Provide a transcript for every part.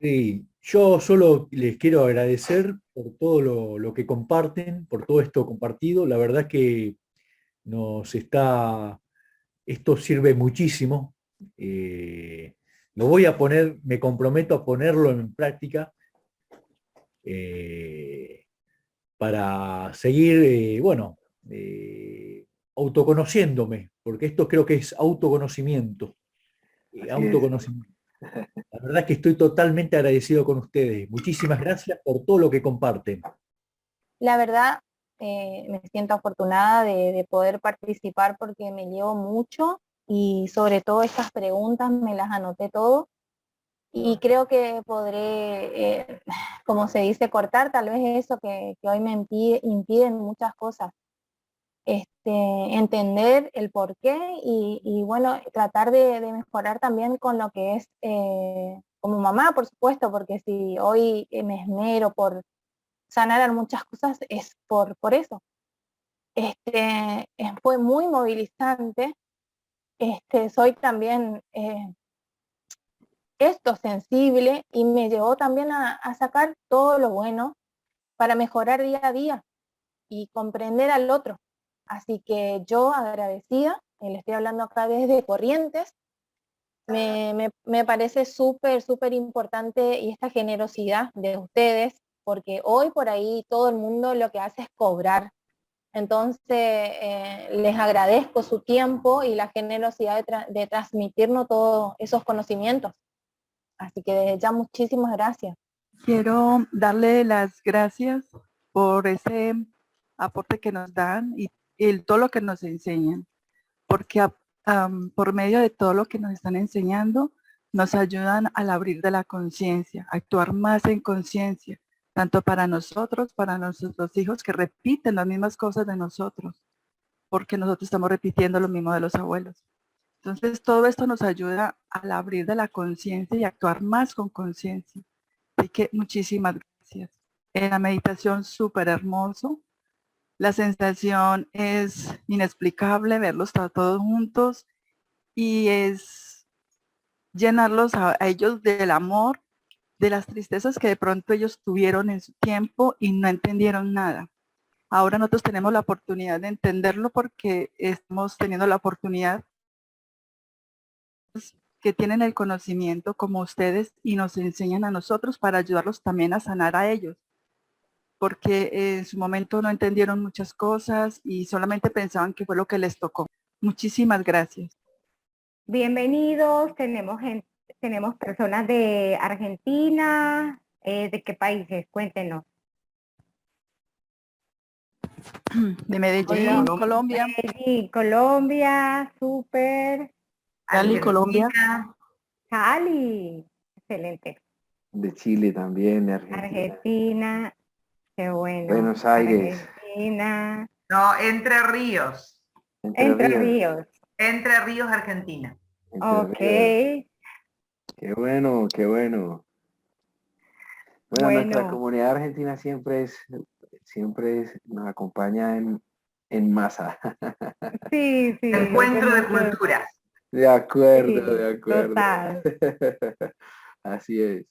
Sí, yo solo les quiero agradecer por todo lo que comparten, por todo esto compartido. La verdad que nos está, esto sirve muchísimo. Eh, lo voy a poner, me comprometo a ponerlo en práctica eh, para seguir, bueno, autoconociéndome, porque esto creo que es autoconocimiento, Así es. autoconocimiento. La verdad es que estoy totalmente agradecido con ustedes. Muchísimas gracias por todo lo que comparten. La verdad, me siento afortunada de poder participar porque me llevo mucho y sobre todo estas preguntas me las anoté todo y creo que podré, como se dice, cortar tal vez eso que hoy me impiden muchas cosas. Entender el porqué y bueno, tratar de mejorar también con lo que es como mamá, por supuesto, porque si hoy me esmero por sanar muchas cosas es por eso. Fue muy movilizante. Soy también sensible y me llevó también a sacar todo lo bueno para mejorar día a día y comprender al otro. Así que yo agradecida, le estoy hablando acá desde Corrientes, me parece súper, súper importante y esta generosidad de ustedes, porque hoy por ahí todo el mundo lo que hace es cobrar. Entonces, les agradezco su tiempo y la generosidad de transmitirnos todos esos conocimientos. Así que desde ya muchísimas gracias. Quiero darle las gracias por ese aporte que nos dan y todo lo que nos enseñan, porque por medio de todo lo que nos están enseñando, nos ayudan al abrir de la conciencia, a actuar más en conciencia, tanto para nosotros, para nuestros hijos que repiten las mismas cosas de nosotros, porque nosotros estamos repitiendo lo mismo de los abuelos. Entonces, todo esto nos ayuda al abrir de la conciencia y actuar más con conciencia. Así que muchísimas gracias. En la meditación súper hermoso. La sensación es inexplicable verlos todos juntos y es llenarlos a ellos del amor, de las tristezas que de pronto ellos tuvieron en su tiempo y no entendieron nada. Ahora nosotros tenemos la oportunidad de entenderlo porque estamos teniendo la oportunidad que tienen el conocimiento como ustedes y nos enseñan a nosotros para ayudarlos también a sanar a ellos. Porque en su momento no entendieron muchas cosas y solamente pensaban que fue lo que les tocó. Muchísimas gracias. Bienvenidos, tenemos personas de Argentina, ¿de qué países? Cuéntenos. De Medellín, Colombia. Medellín, Colombia, súper. Cali, Colombia. Cali, excelente. De Chile también, de Argentina. Argentina, qué bueno. Buenos Aires. Argentina. No, Entre Ríos. Entre Ríos. Entre Ríos, Argentina. Ok. Qué bueno, qué bueno. Bueno, nuestra comunidad argentina siempre nos acompaña en masa. Sí, sí. Encuentro de culturas. De acuerdo, Sí, de acuerdo. total. Así es.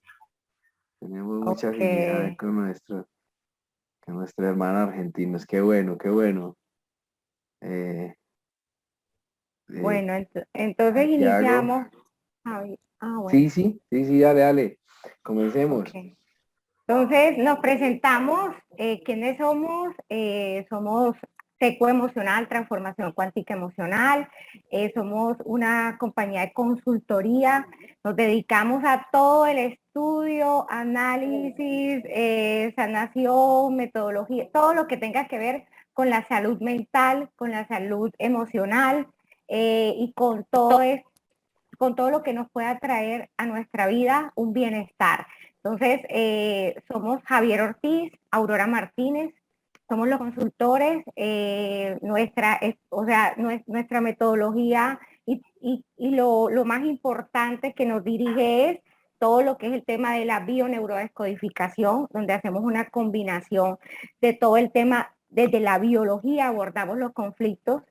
Tenemos mucha afinidad con nuestros hermanos argentinos. Qué bueno, qué bueno. Bueno, entonces Santiago. iniciamos. Bueno. Sí, dale. Comencemos. Okay. Entonces nos presentamos. ¿Quiénes somos? Somos Seco Emocional, Transformación Cuántica Emocional. Somos una compañía de consultoría. Nos dedicamos a todo el estudio, análisis, sanación, metodología, todo lo que tenga que ver con la salud mental, con la salud emocional y con todo lo que nos pueda traer a nuestra vida un bienestar. Entonces, somos Javier Ortiz, Aurora Martínez, somos los consultores, nuestra metodología y lo más importante que nos dirige es todo lo que es el tema de la bioneurodescodificación, donde hacemos una combinación de todo el tema, desde la biología abordamos los conflictos,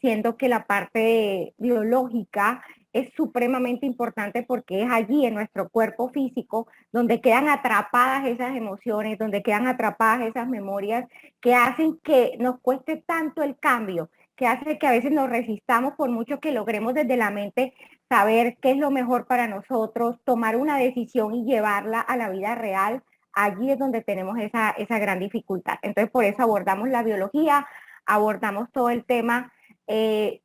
siendo que la parte biológica es supremamente importante porque es allí en nuestro cuerpo físico donde quedan atrapadas esas emociones, donde quedan atrapadas esas memorias que hacen que nos cueste tanto el cambio, que hace que a veces nos resistamos por mucho que logremos desde la mente saber qué es lo mejor para nosotros, tomar una decisión y llevarla a la vida real. Allí es donde tenemos esa gran dificultad. Entonces, por eso abordamos la biología, abordamos todo el tema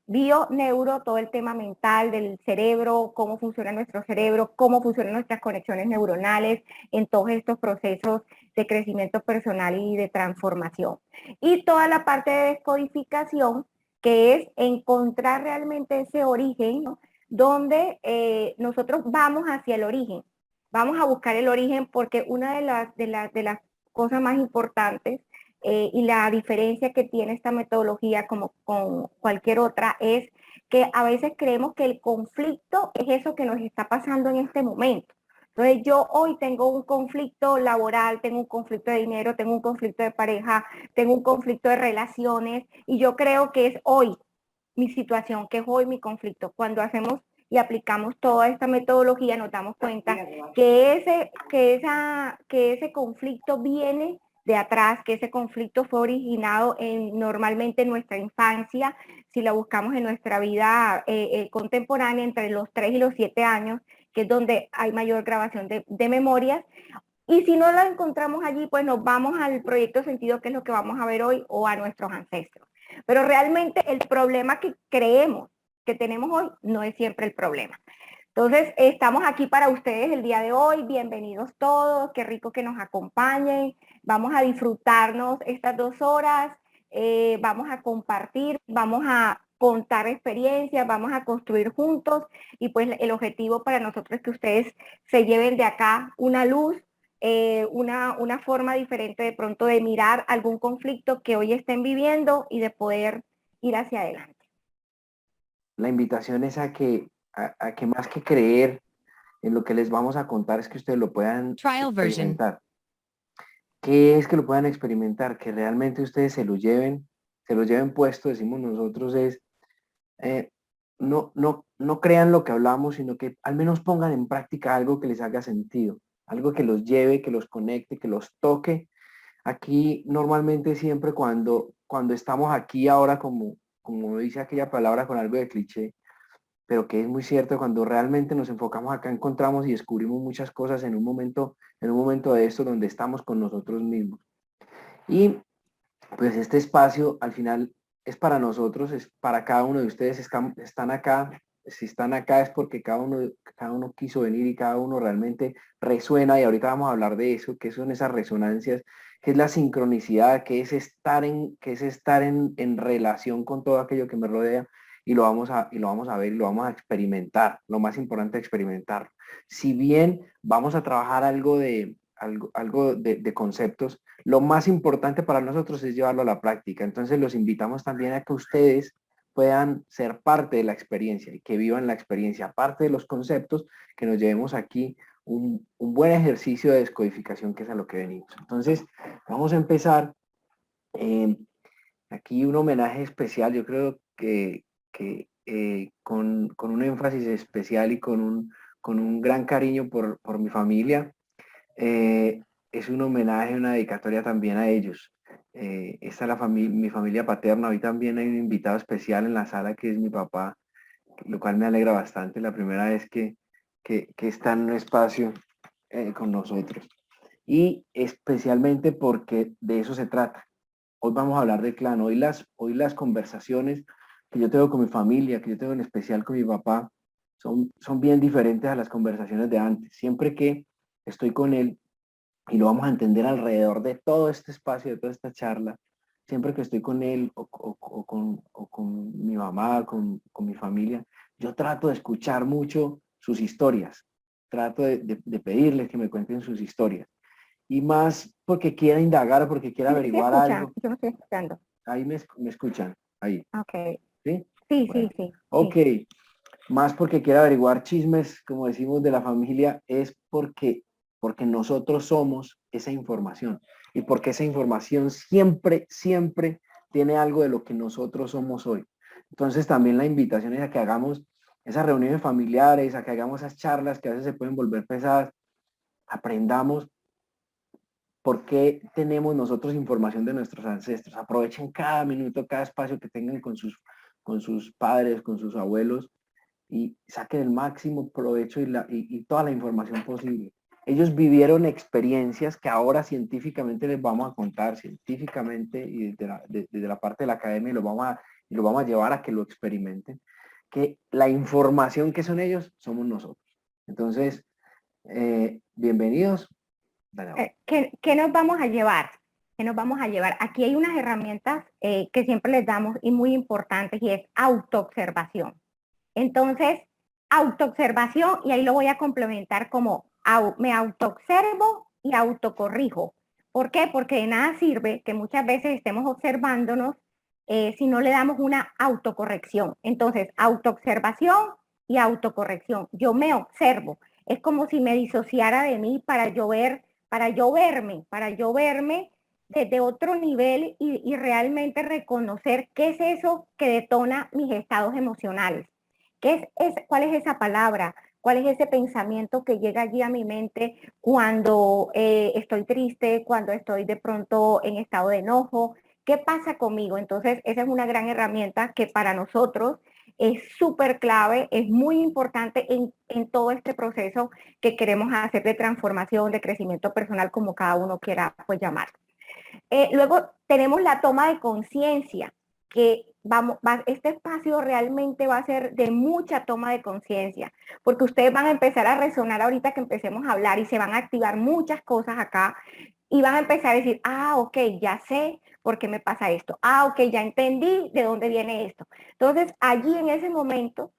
bio-neuro, todo el tema mental del cerebro, cómo funciona nuestro cerebro, cómo funcionan nuestras conexiones neuronales en todos estos procesos de crecimiento personal y de transformación. Y toda la parte de descodificación, que es encontrar realmente ese origen, ¿no? Donde nosotros vamos hacia el origen. Vamos a buscar el origen porque una de las cosas más importantes y la diferencia que tiene esta metodología como con cualquier otra es que a veces creemos que el conflicto es eso que nos está pasando en este momento. Entonces yo hoy tengo un conflicto laboral, tengo un conflicto de dinero, tengo un conflicto de pareja, tengo un conflicto de relaciones y yo creo que es hoy mi situación, que es hoy mi conflicto. Cuando hacemos y aplicamos toda esta metodología nos damos cuenta que ese conflicto viene de atrás, que ese conflicto fue originado normalmente en nuestra infancia, si la buscamos en nuestra vida contemporánea entre los 3 y los 7 años, que es donde hay mayor grabación de memorias. Y si no la encontramos allí, pues nos vamos al proyecto sentido, que es lo que vamos a ver hoy, o a nuestros ancestros. Pero realmente el problema que creemos que tenemos hoy no es siempre el problema. Entonces, estamos aquí para ustedes el día de hoy. Bienvenidos todos. Qué rico que nos acompañen. Vamos a disfrutarnos estas 2 horas. Vamos a compartir, vamos a contar experiencias, vamos a construir juntos. Y pues el objetivo para nosotros es que ustedes se lleven de acá una luz, una forma diferente de pronto de mirar algún conflicto que hoy estén viviendo y de poder ir hacia adelante. La invitación es a que más que creer en lo que les vamos a contar es que ustedes lo puedan experimentar. ¿Qué es que lo puedan experimentar? Que realmente ustedes se lo lleven puesto, decimos nosotros, es no crean lo que hablamos, sino que al menos pongan en práctica algo que les haga sentido, algo que los lleve, que los conecte, que los toque. Aquí normalmente siempre cuando estamos aquí ahora, como dice aquella palabra con algo de cliché, pero que es muy cierto, cuando realmente nos enfocamos acá encontramos y descubrimos muchas cosas en un momento de esto donde estamos con nosotros mismos. Y pues este espacio al final es para nosotros, es para cada uno de ustedes, están acá. Si están acá es porque cada uno quiso venir y cada uno realmente resuena, y ahorita vamos a hablar de eso, que son esas resonancias, que es la sincronicidad, que es estar en relación con todo aquello que me rodea, y lo vamos a ver y lo vamos a experimentar. Lo más importante es experimentarlo. Si bien vamos a trabajar algo de conceptos, lo más importante para nosotros es llevarlo a la práctica. Entonces los invitamos también a que ustedes puedan ser parte de la experiencia y que vivan la experiencia, aparte de los conceptos, que nos llevemos aquí un buen ejercicio de descodificación, que es a lo que venimos. Entonces vamos a empezar aquí un homenaje especial, yo creo que con un énfasis especial y con un gran cariño por mi familia. Es un homenaje, una dedicatoria también a ellos. Esta es mi familia paterna. Hoy también hay un invitado especial en la sala, que es mi papá, lo cual me alegra bastante. La primera vez que está en un espacio con nosotros. Y especialmente porque de eso se trata. Hoy vamos a hablar del clan. Hoy las conversaciones que yo tengo con mi familia, que yo tengo en especial con mi papá, son bien diferentes a las conversaciones de antes. Siempre que estoy con él, y lo vamos a entender alrededor de todo este espacio, de toda esta charla, siempre que estoy con él o con mi mamá, con mi familia, yo trato de escuchar mucho sus historias, trato de pedirles que me cuenten sus historias. Y más porque quiera indagar, porque quiera averiguar algo. Yo no estoy escuchando. Ahí me escuchan, ahí. Ok. ¿Sí? Sí, Bueno. sí. Ok. Sí. Más porque quiera averiguar chismes, como decimos, de la familia, es porque nosotros somos esa información. Y porque esa información siempre tiene algo de lo que nosotros somos hoy. Entonces también la invitación es a que hagamos esas reuniones familiares, a que hagamos esas charlas que a veces se pueden volver pesadas, aprendamos por qué tenemos nosotros información de nuestros ancestros. Aprovechen cada minuto, cada espacio que tengan con sus padres, con sus abuelos, y saquen el máximo provecho y toda la información posible. Ellos vivieron experiencias que ahora científicamente les vamos a contar, científicamente y desde la parte de la academia, y lo vamos a llevar a que lo experimenten, que la información que son ellos somos nosotros. Entonces, bienvenidos. ¿Qué nos vamos a llevar? ¿Qué nos vamos a llevar? Aquí hay unas herramientas que siempre les damos y muy importantes, y es autoobservación. Entonces, autoobservación, y ahí lo voy a complementar como me autoobservo y autocorrijo. ¿Por qué? Porque de nada sirve que muchas veces estemos observándonos si no le damos una autocorrección. Entonces, autoobservación y autocorrección. Yo me observo. Es como si me disociara de mí para yo verme desde otro nivel y realmente reconocer qué es eso que detona mis estados emocionales. ¿Cuál es esa palabra? ¿Cuál es ese pensamiento que llega allí a mi mente cuando estoy triste, cuando estoy de pronto en estado de enojo? ¿Qué pasa conmigo? Entonces, esa es una gran herramienta que para nosotros es súper clave, es muy importante en todo este proceso que queremos hacer de transformación, de crecimiento personal, como cada uno quiera pues llamar. Luego tenemos la toma de conciencia, que este espacio realmente va a ser de mucha toma de conciencia, porque ustedes van a empezar a resonar ahorita que empecemos a hablar, y se van a activar muchas cosas acá, y van a empezar a decir, ok, ya sé por qué me pasa esto, ok, ya entendí de dónde viene esto. Entonces, allí en ese momento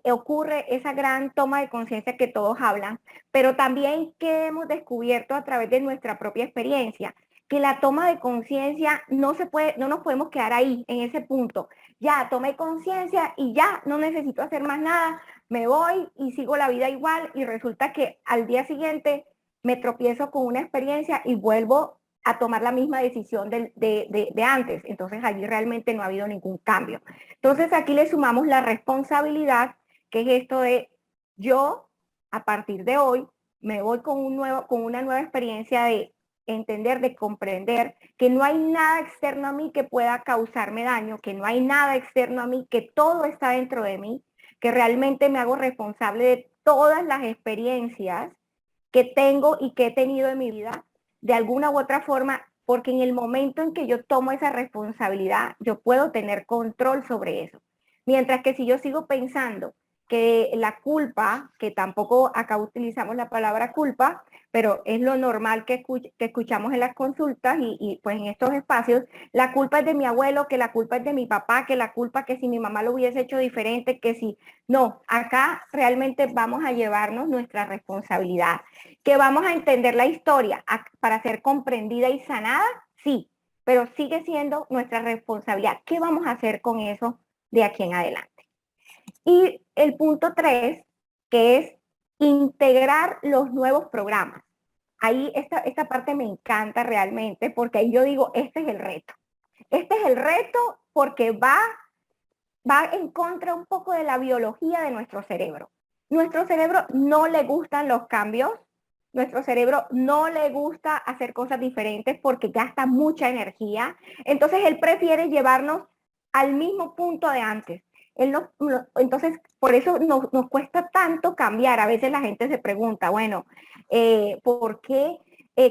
ocurre esa gran toma de conciencia que todos hablan, pero también que hemos descubierto a través de nuestra propia experiencia, que la toma de conciencia no nos podemos quedar ahí, en ese punto. Ya tomé conciencia y ya no necesito hacer más nada, me voy y sigo la vida igual, y resulta que al día siguiente me tropiezo con una experiencia y vuelvo a tomar la misma decisión de antes. Entonces allí realmente no ha habido ningún cambio. Entonces aquí le sumamos la responsabilidad, que es esto de yo, a partir de hoy, me voy con una nueva experiencia de entender, de comprender que no hay nada externo a mí que pueda causarme daño, que no hay nada externo a mí, que todo está dentro de mí, que realmente me hago responsable de todas las experiencias que tengo y que he tenido en mi vida, de alguna u otra forma, porque en el momento en que yo tomo esa responsabilidad, yo puedo tener control sobre eso. Mientras que si yo sigo pensando que la culpa, que tampoco acá utilizamos la palabra culpa, pero es lo normal que escuchamos en las consultas y pues en estos espacios, la culpa es de mi abuelo, que la culpa es de mi papá, que la culpa que si mi mamá lo hubiese hecho diferente, que si... No, acá realmente vamos a llevarnos nuestra responsabilidad. ¿Que vamos a entender la historia para ser comprendida y sanada? Sí, pero sigue siendo nuestra responsabilidad. ¿Qué vamos a hacer con eso de aquí en adelante? Y el punto 3, que es integrar los nuevos programas. Ahí esta parte me encanta realmente, porque ahí yo digo, este es el reto. Este es el reto porque va en contra un poco de la biología de nuestro cerebro. Nuestro cerebro no le gustan los cambios, nuestro cerebro no le gusta hacer cosas diferentes porque gasta mucha energía. Entonces él prefiere llevarnos al mismo punto de antes. Entonces, por eso nos cuesta tanto cambiar. A veces la gente se pregunta, bueno, ¿por qué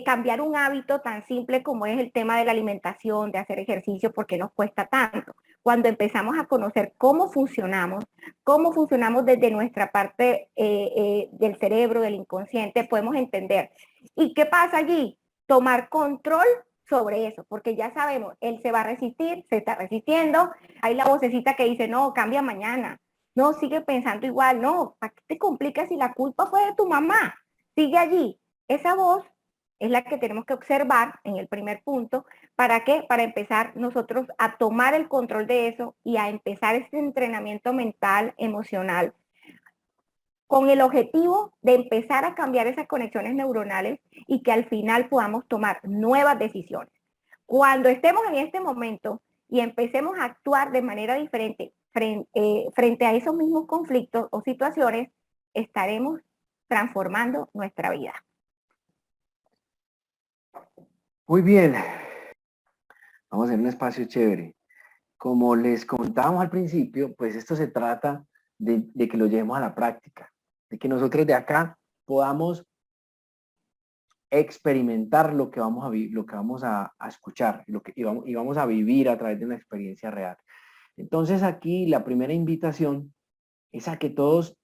cambiar un hábito tan simple como es el tema de la alimentación, de hacer ejercicio, por qué nos cuesta tanto? Cuando empezamos a conocer cómo funcionamos desde nuestra parte del cerebro, del inconsciente, podemos entender. ¿Y qué pasa allí? Tomar control sobre eso, porque ya sabemos, él se va a resistir, se está resistiendo, hay la vocecita que dice, no, cambia mañana, no, sigue pensando igual, no, ¿para qué te complicas si la culpa fue de tu mamá? Sigue allí. Esa voz es la que tenemos que observar en el primer punto. ¿Para qué? Para empezar nosotros a tomar el control de eso y a empezar este entrenamiento mental, emocional, con el objetivo de empezar a cambiar esas conexiones neuronales y que al final podamos tomar nuevas decisiones. Cuando estemos en este momento y empecemos a actuar de manera diferente, frente a esos mismos conflictos o situaciones, estaremos transformando nuestra vida. Muy bien. Vamos a hacer un espacio chévere. Como les comentábamos al principio, pues esto se trata de que lo llevemos a la práctica, de que nosotros de acá podamos experimentar lo que vamos a escuchar, y vamos a vivir a través de una experiencia real. Entonces aquí la primera invitación es a que todos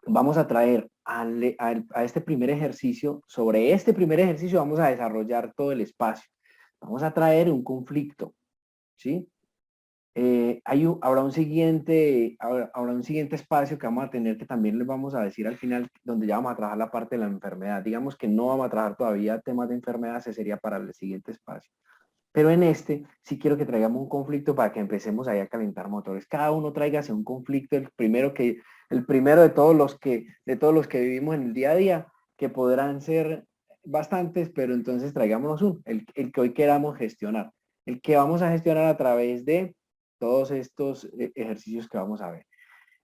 vamos a traer a este primer ejercicio. Sobre este primer ejercicio vamos a desarrollar todo el espacio. Vamos a traer un conflicto, ¿sí? Habrá un siguiente espacio que vamos a tener, que también les vamos a decir al final, donde ya vamos a trabajar la parte de la enfermedad. Digamos que no vamos a trabajar todavía temas de enfermedad, ese sería para el siguiente espacio. Pero en este sí quiero que traigamos un conflicto para que empecemos ahí a calentar motores. Cada uno tráigase un conflicto, el primero de todos los que vivimos en el día a día, que podrán ser bastantes, pero entonces traigámonos el que hoy queramos gestionar, el que vamos a gestionar a través de todos estos ejercicios que vamos a ver.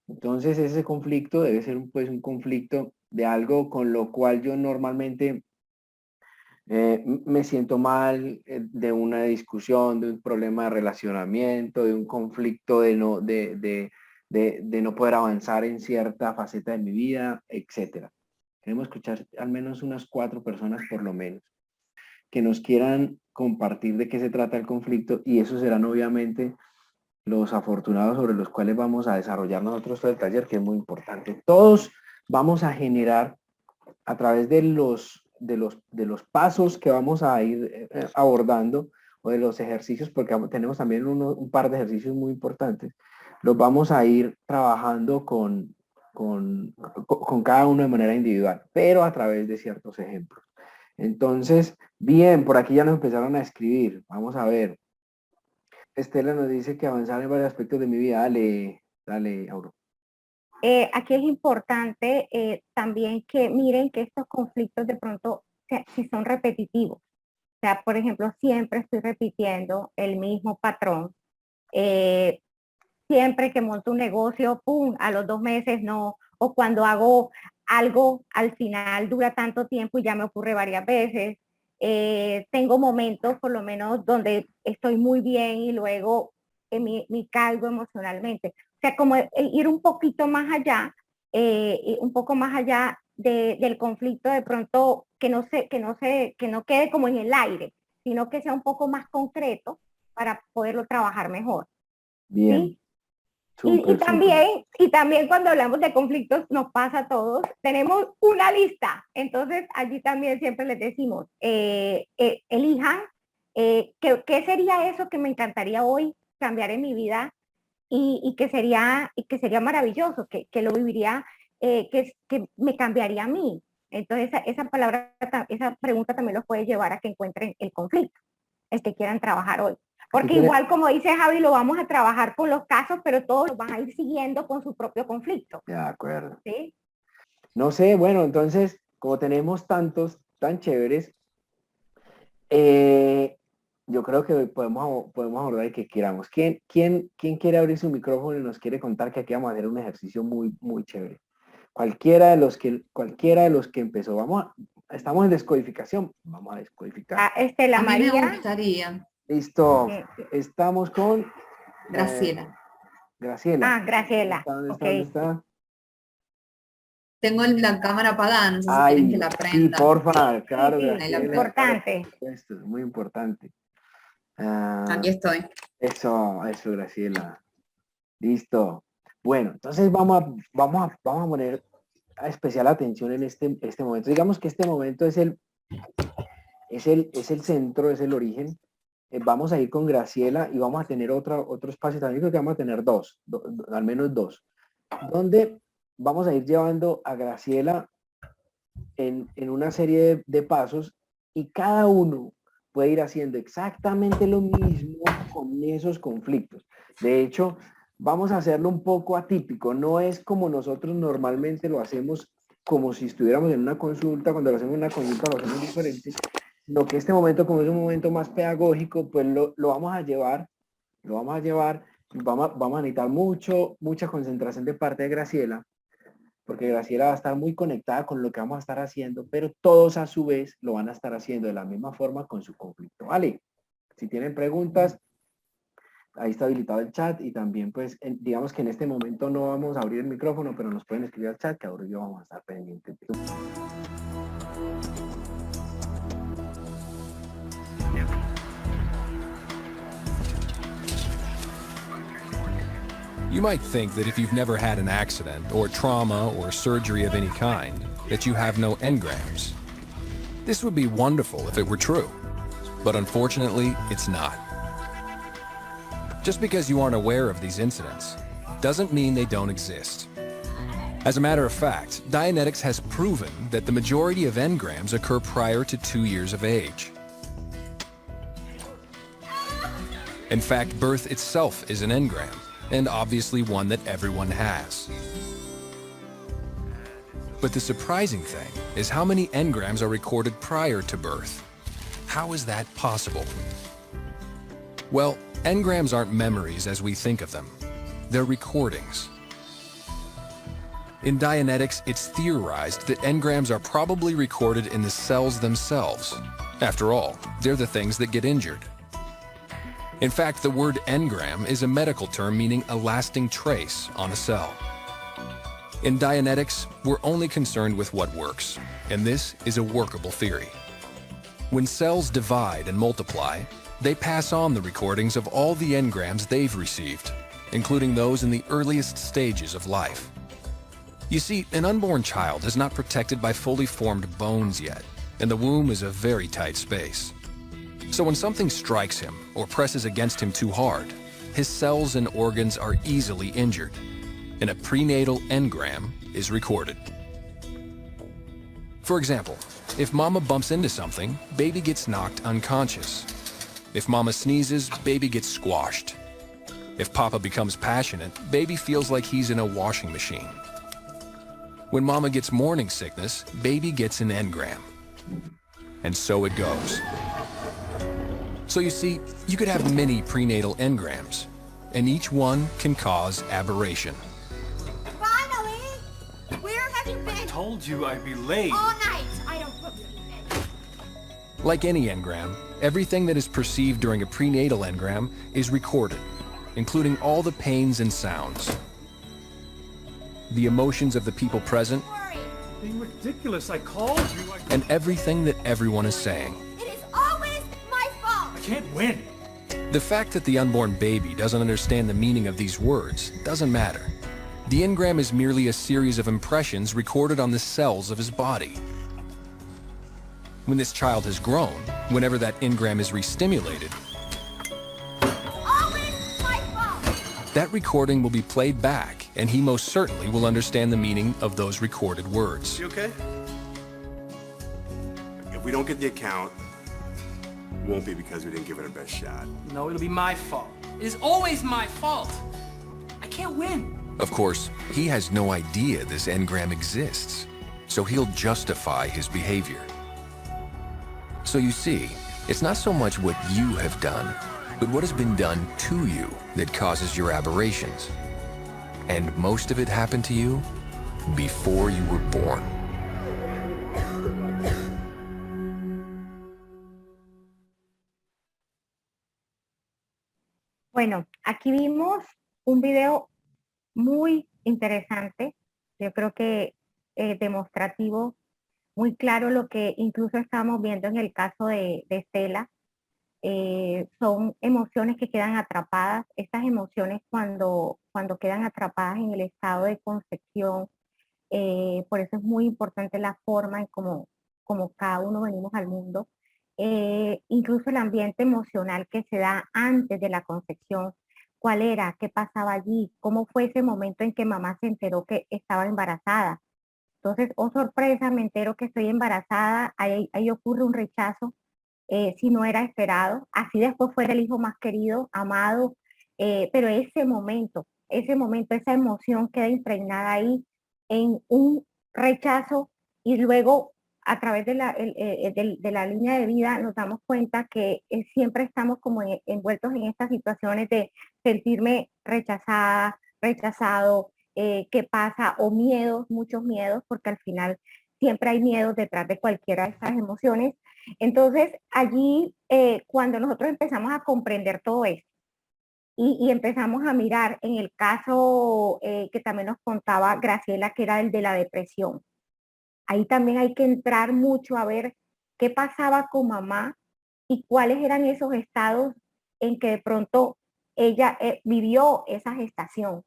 Entonces ese conflicto debe ser un conflicto de algo con lo cual yo normalmente me siento mal, de una discusión, de un problema de relacionamiento, de un conflicto de no poder avanzar en cierta faceta de mi vida, etc. Queremos escuchar al menos unas 4 personas por lo menos que nos quieran compartir de qué se trata el conflicto, y esos serán obviamente los afortunados sobre los cuales vamos a desarrollar nosotros todo el taller, que es muy importante. Todos vamos a generar a través de los pasos que vamos a ir abordando, o de los ejercicios, porque tenemos también un par de ejercicios muy importantes, los vamos a ir trabajando con cada uno de manera individual, pero a través de ciertos ejemplos. Entonces, bien, por aquí ya nos empezaron a escribir. Vamos a ver. Estela nos dice que avanzar en varios aspectos de mi vida. Dale, Auro. Aquí es importante también que miren que estos conflictos de pronto, si son repetitivos, o sea, por ejemplo, siempre estoy repitiendo el mismo patrón, siempre que monto un negocio, ¡pum!, a los 2 meses no, o cuando hago algo al final dura tanto tiempo y ya me ocurre varias veces. Tengo momentos por lo menos donde estoy muy bien y luego me caigo emocionalmente. O sea, como ir un poquito más allá, un poco más allá del conflicto, de pronto que no quede como en el aire, sino que sea un poco más concreto para poderlo trabajar mejor. Bien. ¿Sí? Y también cuando hablamos de conflictos, nos pasa a todos, tenemos una lista. Entonces allí también siempre les decimos, elijan qué sería eso que me encantaría hoy cambiar en mi vida, y que sería maravilloso, que lo viviría, que me cambiaría a mí. Entonces esa pregunta también los puede llevar a que encuentren el conflicto, el que quieran trabajar hoy. Porque igual, como dice Javi, lo vamos a trabajar con los casos, pero todos los van a ir siguiendo con su propio conflicto. De acuerdo. ¿Sí? No sé, bueno, entonces, como tenemos tantos tan chéveres, yo creo que podemos abordar el que queramos. ¿Quién quiere abrir su micrófono y nos quiere contar que aquí vamos a hacer un ejercicio muy, muy chévere? Cualquiera de los que empezó. Estamos en descodificación. Vamos a descodificar. La A mí María. me gustaría. Listo. Estamos con Graciela. Graciela. Graciela. ¿Dónde está? Tengo la cámara apagada, no sé si Ay, quieren que la prenda. sí, porfa, claro, Sí, Graciela, importante. claro, esto es muy importante. Aquí estoy. Eso, Graciela. Listo. Bueno, entonces vamos a poner especial atención en este momento. Digamos que este momento es el centro, es el origen. Vamos a ir con Graciela y vamos a tener otro espacio también. Creo que vamos a tener al menos dos, donde vamos a ir llevando a Graciela en una serie de pasos, y cada uno puede ir haciendo exactamente lo mismo con esos conflictos. De hecho, vamos a hacerlo un poco atípico. No es como nosotros normalmente lo hacemos, como si estuviéramos en una consulta. Cuando lo hacemos en una consulta lo hacemos diferente. Lo que este momento, como es un momento más pedagógico, pues lo vamos a llevar Vamos a necesitar mucha concentración de parte de Graciela, porque Graciela va a estar muy conectada con lo que vamos a estar haciendo, pero todos a su vez lo van a estar haciendo de la misma forma con su conflicto. Vale, si tienen preguntas, ahí está habilitado el chat y también pues digamos que en este momento no vamos a abrir el micrófono, pero nos pueden escribir al chat que ahora yo vamos a estar pendientes. You might think that if you've never had an accident or trauma or surgery of any kind, that you have no engrams. This would be wonderful if it were true, but unfortunately, it's not. Just because you aren't aware of these incidents doesn't mean they don't exist. As a matter of fact, Dianetics has proven that the majority of engrams occur prior to 2 years of age. In fact, birth itself is an engram, and obviously one that everyone has. But the surprising thing is how many engrams are recorded prior to birth. How is that possible? Well, engrams aren't memories as we think of them. They're recordings. In Dianetics, it's theorized that engrams are probably recorded in the cells themselves. After all, they're the things that get injured. In fact, the word engram is a medical term meaning a lasting trace on a cell. In Dianetics, we're only concerned with what works, and this is a workable theory. When cells divide and multiply, they pass on the recordings of all the engrams they've received, including those in the earliest stages of life. You see, an unborn child is not protected by fully formed bones yet, and the womb is a very tight space. So when something strikes him or presses against him too hard, his cells and organs are easily injured, and a prenatal engram is recorded. For example, if mama bumps into something, baby gets knocked unconscious. If mama sneezes, baby gets squashed. If papa becomes passionate, baby feels like he's in a washing machine. When mama gets morning sickness, baby gets an engram. And so it goes. So you see, you could have many prenatal engrams, and each one can cause aberration. Finally! Where have you been? I told you I'd be late. All night! I don't believe it. Like any engram, everything that is perceived during a prenatal engram is recorded, including all the pains and sounds. The emotions of the people present, Being ridiculous, I called you. and everything that everyone is saying. It is always my fault! I can't win. The fact that the unborn baby doesn't understand the meaning of these words doesn't matter. The engram is merely a series of impressions recorded on the cells of his body. When this child has grown, whenever that engram is re-stimulated, Always my fault! that recording will be played back, and he most certainly will understand the meaning of those recorded words. You okay? If we don't get the account, it won't be because we didn't give it our best shot. No, it'll be my fault. It is always my fault. I can't win. Of course, he has no idea this engram exists, so he'll justify his behavior. So you see, it's not so much what you have done, but what has been done to you that causes your aberrations. And most of it happened to you before you were born. Bueno, aquí vimos un video muy interesante, yo creo que demostrativo, muy claro lo que incluso estamos viendo en el caso de Estela. Son emociones que quedan atrapadas. Estas emociones cuando quedan atrapadas en el estado de concepción, por eso es muy importante la forma en como cada uno venimos al mundo. Incluso el ambiente emocional que se da antes de la concepción, cuál era, qué pasaba allí, cómo fue ese momento en que mamá se enteró que estaba embarazada. Entonces, oh sorpresa, me entero que estoy embarazada, ahí ocurre un rechazo, si no era esperado, así después fuera el hijo más querido, amado, pero ese momento, esa emoción queda impregnada ahí en un rechazo y luego a través de de la línea de vida nos damos cuenta que siempre estamos como envueltos en estas situaciones de sentirme rechazada, rechazado, qué pasa, o miedos, muchos miedos, porque al final siempre hay miedos detrás de cualquiera de estas emociones. Entonces, allí, cuando nosotros empezamos a comprender todo esto y empezamos a mirar en el caso que también nos contaba Graciela, que era el de la depresión, ahí también hay que entrar mucho a ver qué pasaba con mamá y cuáles eran esos estados en que de pronto ella vivió esa gestación.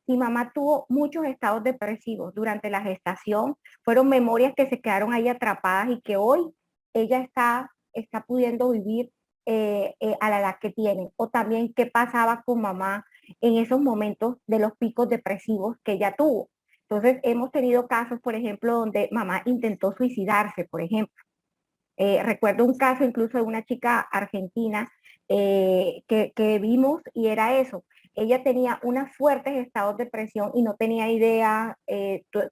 Si mamá tuvo muchos estados depresivos durante la gestación, fueron memorias que se quedaron ahí atrapadas y que hoy ella está pudiendo vivir a la edad que tiene. O también qué pasaba con mamá en esos momentos de los picos depresivos que ella tuvo. Entonces, hemos tenido casos, por ejemplo, donde mamá intentó suicidarse, por ejemplo. Recuerdo un caso incluso de una chica argentina que vimos y era eso. Ella tenía unos fuertes estados de depresión y no tenía idea,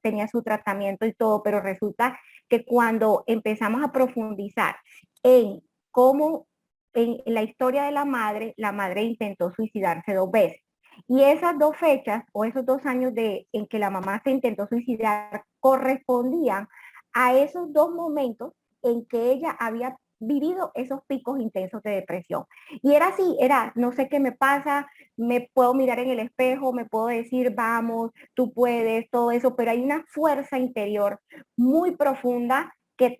tenía su tratamiento y todo, pero resulta que cuando empezamos a profundizar en cómo, en la historia de la madre intentó suicidarse 2 veces. Y esas 2 fechas o esos 2 años en que la mamá se intentó suicidar correspondían a esos 2 momentos en que ella había vivido esos picos intensos de depresión. Y era así, era, no sé qué me pasa, me puedo mirar en el espejo, me puedo decir, vamos, tú puedes, todo eso, pero hay una fuerza interior muy profunda que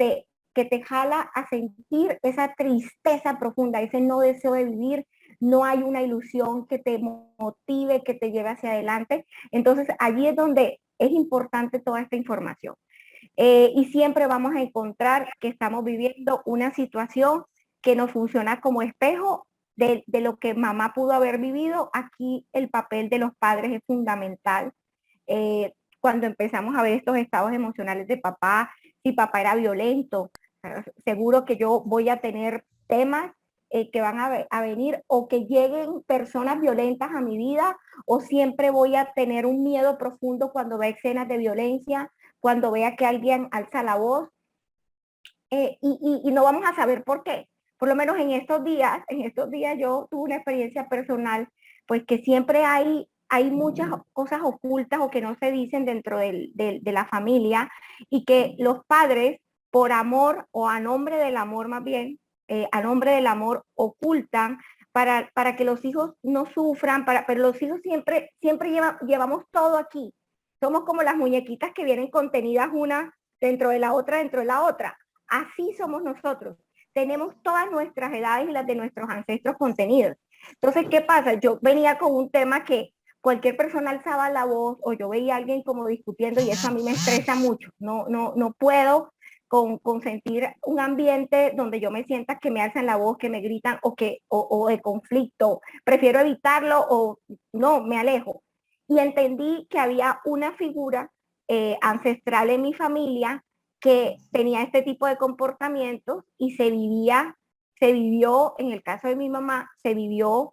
te jala a sentir esa tristeza profunda, ese no deseo de vivir, no hay una ilusión que te motive, que te lleve hacia adelante. Entonces allí es donde es importante toda esta información. Y siempre vamos a encontrar que estamos viviendo una situación que nos funciona como espejo de lo que mamá pudo haber vivido. Aquí el papel de los padres es fundamental. Cuando empezamos a ver estos estados emocionales de papá, si papá era violento, seguro que yo voy a tener temas que van a venir, o que lleguen personas violentas a mi vida, o siempre voy a tener un miedo profundo cuando vea escenas de violencia, cuando vea que alguien alza la voz, y no vamos a saber por qué. Por lo menos en estos días yo tuve una experiencia personal, pues que siempre hay muchas cosas ocultas o que no se dicen dentro de la familia, y que los padres, por amor o a nombre del amor más bien, a nombre del amor ocultan para que los hijos no sufran, pero los hijos siempre llevamos todo aquí. Somos como las muñequitas que vienen contenidas una dentro de la otra, dentro de la otra. Así somos nosotros. Tenemos todas nuestras edades y las de nuestros ancestros contenidos. Entonces, ¿qué pasa? Yo venía con un tema que cualquier persona alzaba la voz, o yo veía a alguien como discutiendo, y eso a mí me estresa mucho. No puedo con sentir un ambiente donde yo me sienta que me alzan la voz, que me gritan, o de conflicto. Prefiero evitarlo, o no, me alejo. Y entendí que había una figura ancestral en mi familia que tenía este tipo de comportamientos, y se vivió, en el caso de mi mamá, se vivió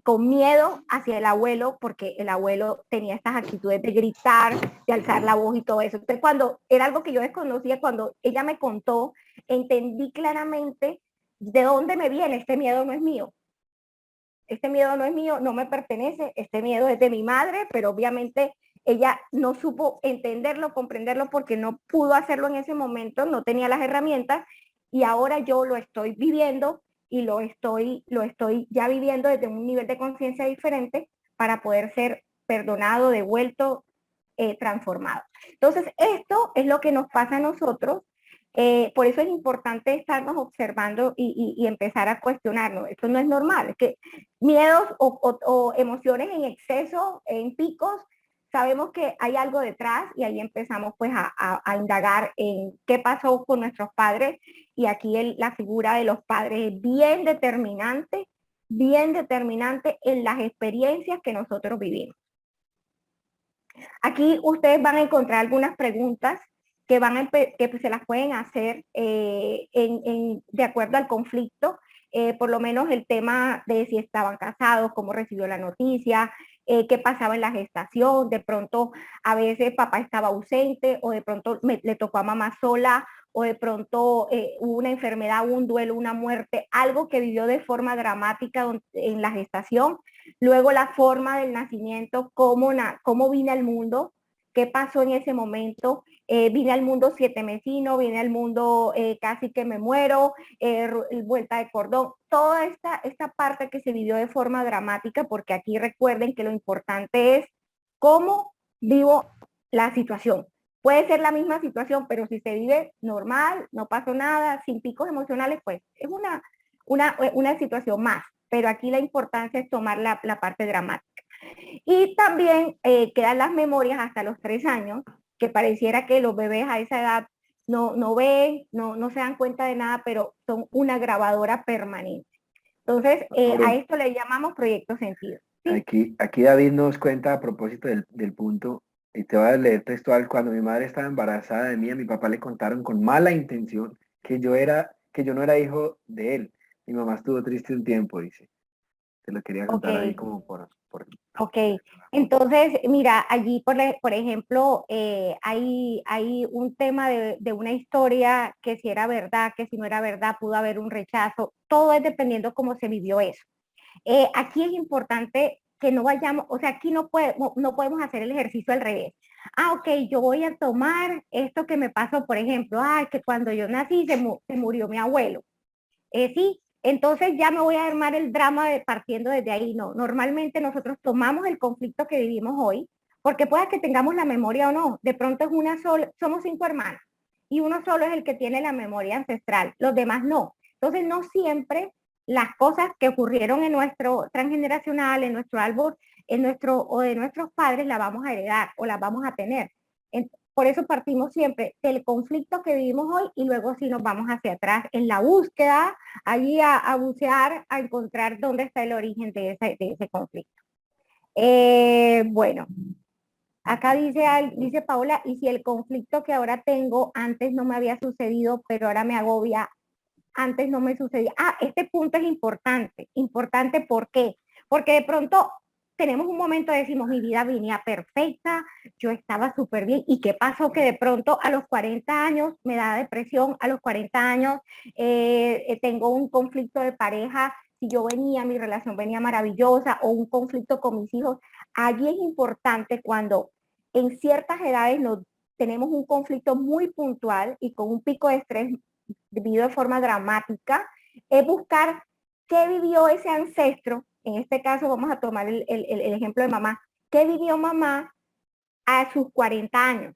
con miedo hacia el abuelo, porque el abuelo tenía estas actitudes de gritar, de alzar la voz y todo eso. Entonces, cuando era algo que yo desconocía, cuando ella me contó, entendí claramente de dónde me viene. Este miedo no es mío. Este miedo no es mío, no me pertenece, este miedo es de mi madre, pero obviamente ella no supo entenderlo, comprenderlo, porque no pudo hacerlo en ese momento, no tenía las herramientas, y ahora yo lo estoy viviendo, y lo estoy ya viviendo desde un nivel de conciencia diferente para poder ser perdonado, devuelto, transformado. Entonces, esto es lo que nos pasa a nosotros. Por eso es importante estarnos observando y empezar a cuestionarnos. Esto no es normal, es que miedos o emociones en exceso, en picos, sabemos que hay algo detrás, y ahí empezamos pues a indagar en qué pasó con nuestros padres, y aquí la figura de los padres es bien determinante en las experiencias que nosotros vivimos. Aquí ustedes van a encontrar algunas preguntas que se las pueden hacer de acuerdo al conflicto, por lo menos el tema de si estaban casados, cómo recibió la noticia, qué pasaba en la gestación, de pronto a veces papá estaba ausente, o de pronto le tocó a mamá sola, o de pronto hubo una enfermedad, un duelo, una muerte, algo que vivió de forma dramática en la gestación, luego la forma del nacimiento, cómo vine al mundo, qué pasó en ese momento, vine al mundo 7 mesino, vine al mundo casi que me muero, vuelta de cordón, toda esta parte que se vivió de forma dramática, porque aquí recuerden que lo importante es cómo vivo la situación. Puede ser la misma situación, pero si se vive normal, no pasó nada, sin picos emocionales, pues es una situación más. Pero aquí la importancia es tomar la parte dramática. Y también quedan las memorias hasta los 3 años, que pareciera que los bebés a esa edad no ven, no se dan cuenta de nada, pero son una grabadora permanente. Entonces, a esto le llamamos proyecto sentido. ¿Sí? Aquí David nos cuenta a propósito del punto, y te voy a leer textual: cuando mi madre estaba embarazada de mí, a mi papá le contaron con mala intención que yo no era hijo de él. Mi mamá estuvo triste un tiempo, dice. Te lo quería contar ahí como por... Ok, entonces, mira, allí, por ejemplo, hay un tema de una historia que si era verdad, que si no era verdad, pudo haber un rechazo, todo es dependiendo cómo se vivió eso. Aquí es importante que no vayamos, o sea, aquí no podemos hacer el ejercicio al revés. Ok, yo voy a tomar esto que me pasó, por ejemplo, que cuando yo nací se murió mi abuelo. Sí, entonces ya me voy a armar el drama partiendo desde ahí. No, normalmente nosotros tomamos el conflicto que vivimos hoy, porque pueda que tengamos la memoria o no, de pronto es una sola, somos 5 hermanos, y uno solo es el que tiene la memoria ancestral, los demás no. Entonces no siempre las cosas que ocurrieron en nuestro transgeneracional, en nuestro árbol, o de nuestros padres, las vamos a heredar o las vamos a tener. Por eso partimos siempre del conflicto que vivimos hoy y luego sí nos vamos hacia atrás en la búsqueda, allí a bucear, a encontrar dónde está el origen de ese conflicto. Bueno, acá dice Paola, y si el conflicto que ahora tengo antes no me había sucedido, pero ahora me agobia, antes no me sucedía. Este punto es importante, ¿por qué? Porque de pronto tenemos un momento, decimos, mi vida venía perfecta, yo estaba súper bien, ¿y qué pasó? Que de pronto a los 40 años me da depresión, a los 40 años tengo un conflicto de pareja, si yo mi relación venía maravillosa, o un conflicto con mis hijos. Allí es importante cuando en ciertas edades tenemos un conflicto muy puntual y con un pico de estrés vivido de forma dramática, es buscar qué vivió ese ancestro. En este caso vamos a tomar el ejemplo de mamá. ¿Qué vivió mamá a sus 40 años?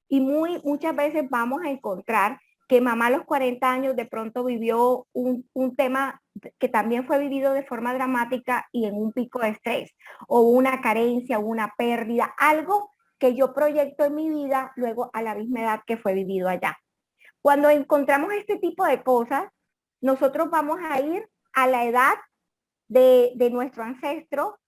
Y muchas veces vamos a encontrar que mamá a los 40 años de pronto vivió un tema que también fue vivido de forma dramática y en un pico de estrés, o una carencia, o una pérdida, algo que yo proyecto en mi vida luego a la misma edad que fue vivido allá. Cuando encontramos este tipo de cosas, nosotros vamos a ir a la edad de nuestro ancestro,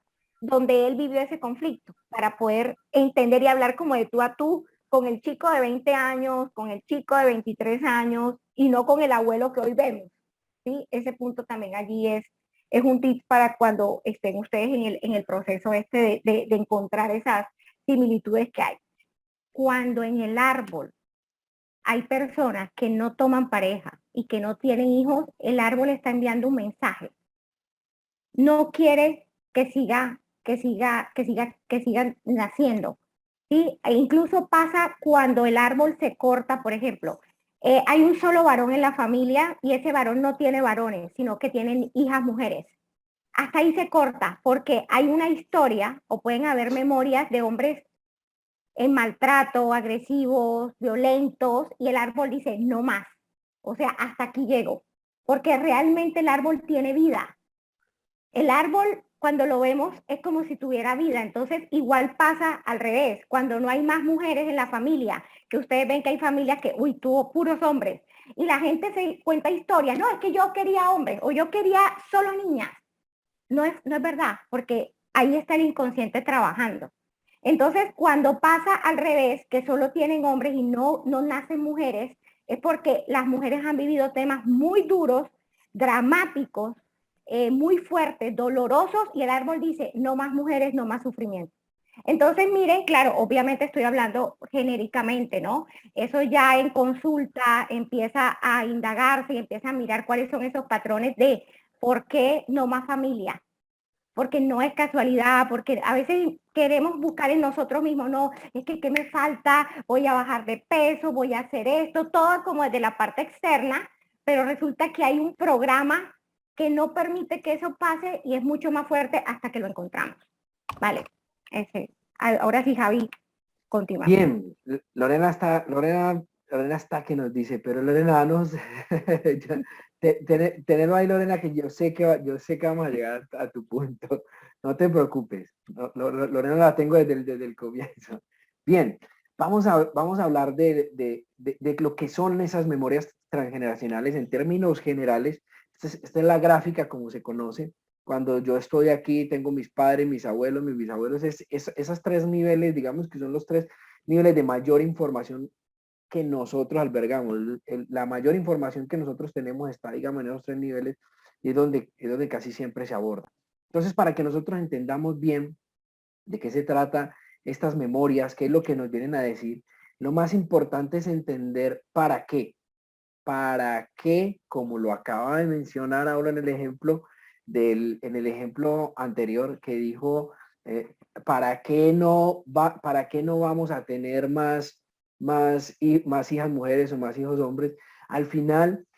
donde él vivió ese conflicto, para poder entender y hablar como de tú a tú, con el chico de 20 años, con el chico de 23 años, y no con el abuelo que hoy vemos. ¿Sí? Ese punto también allí es un tip para cuando estén ustedes en el proceso de encontrar esas similitudes que hay. Cuando en el árbol hay personas que no toman pareja y que no tienen hijos, el árbol está enviando un mensaje. No quiere que sigan naciendo. ¿Sí? E incluso pasa cuando el árbol se corta, por ejemplo. Hay un solo varón en la familia y ese varón no tiene varones, sino que tienen hijas mujeres. Hasta ahí se corta porque hay una historia o pueden haber memorias de hombres en maltrato, agresivos, violentos, y el árbol dice, no más. O sea, hasta aquí llego. Porque realmente el árbol tiene vida. El árbol, cuando lo vemos, es como si tuviera vida. Entonces, igual pasa al revés. Cuando no hay más mujeres en la familia, que ustedes ven que hay familias que, tuvo puros hombres. Y la gente se cuenta historias. No, es que yo quería hombres o yo quería solo niñas. No es verdad, porque ahí está el inconsciente trabajando. Entonces, cuando pasa al revés, que solo tienen hombres y no nacen mujeres, es porque las mujeres han vivido temas muy duros, dramáticos, muy fuertes, dolorosos, y el árbol dice, no más mujeres, no más sufrimiento. Entonces, miren, claro, obviamente estoy hablando genéricamente, ¿no? Eso ya en consulta empieza a indagarse y empieza a mirar cuáles son esos patrones de por qué no más familia. Porque no es casualidad, porque a veces queremos buscar en nosotros mismos, no, es que ¿qué me falta? Voy a bajar de peso, voy a hacer esto, todo como desde la parte externa, pero resulta que hay un programa que no permite que eso pase y es mucho más fuerte hasta que lo encontramos. Vale, ahora sí, Javi, continúa. Bien, Lorena está que nos dice, pero Lorena, danos, tenerlo ahí, Lorena, que yo sé que vamos a llegar a tu punto. No te preocupes. Lorena la tengo desde el comienzo. Bien, vamos a hablar de lo que son esas memorias transgeneracionales en términos generales. Esta es la gráfica como se conoce. Cuando yo estoy aquí, tengo mis padres, mis abuelos, mis bisabuelos, esas tres niveles, digamos que son los tres niveles de mayor información que nosotros albergamos. La mayor información que nosotros tenemos está, digamos, en esos tres niveles y es donde casi siempre se aborda. Entonces, para que nosotros entendamos bien de qué se trata estas memorias, qué es lo que nos vienen a decir, lo más importante es entender para qué. Para qué, como lo acaba de mencionar ahora en el ejemplo, en el ejemplo anterior que dijo, ¿para qué no vamos a tener más hijas mujeres o más hijos hombres? Al final,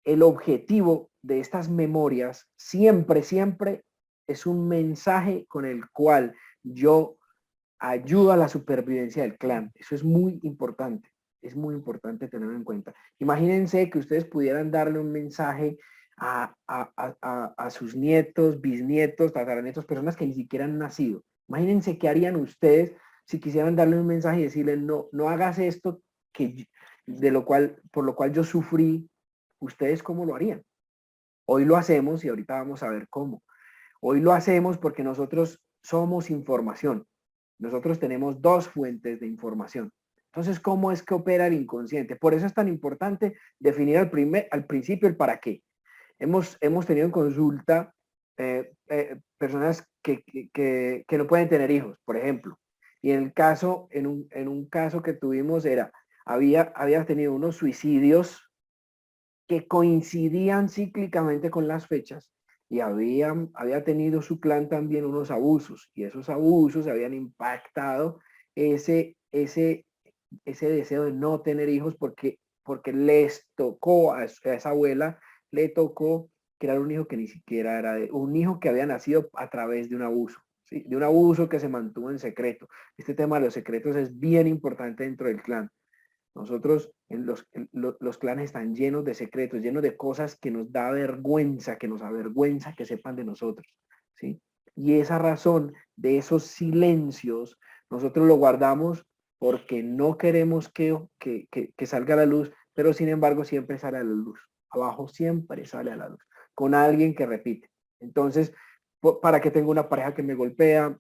el objetivo de estas memorias siempre es un mensaje con el cual yo ayudo a la supervivencia del clan. Eso es muy importante. Es muy importante tenerlo en cuenta. Imagínense que ustedes pudieran darle un mensaje a sus nietos, bisnietos, tataranietos, personas que ni siquiera han nacido. Imagínense qué harían ustedes si quisieran darle un mensaje y decirle, no hagas esto por lo cual yo sufrí. ¿Ustedes cómo lo harían? Hoy lo hacemos y ahorita vamos a ver cómo. Hoy lo hacemos porque nosotros somos información. Nosotros tenemos dos fuentes de información. Entonces, ¿cómo es que opera el inconsciente? Por eso es tan importante definir al principio el para qué. Hemos tenido en consulta personas que no pueden tener hijos, por ejemplo. Y en un caso que tuvimos había tenido unos suicidios que coincidían cíclicamente con las fechas y había tenido su clan también unos abusos y esos abusos habían impactado ese deseo de no tener hijos porque les tocó a esa abuela, le tocó crear un hijo que ni siquiera era un hijo que había nacido a través de un abuso, ¿sí? De un abuso que se mantuvo en secreto. Este tema de los secretos es bien importante dentro del clan. Nosotros, los clanes están llenos de secretos, llenos de cosas que nos da vergüenza, que nos avergüenza que sepan de nosotros, ¿sí? Y esa razón de esos silencios, nosotros lo guardamos porque no queremos que salga a la luz, pero sin embargo siempre sale a la luz. Abajo siempre sale a la luz, con alguien que repite. Entonces, para que tenga una pareja que me golpea,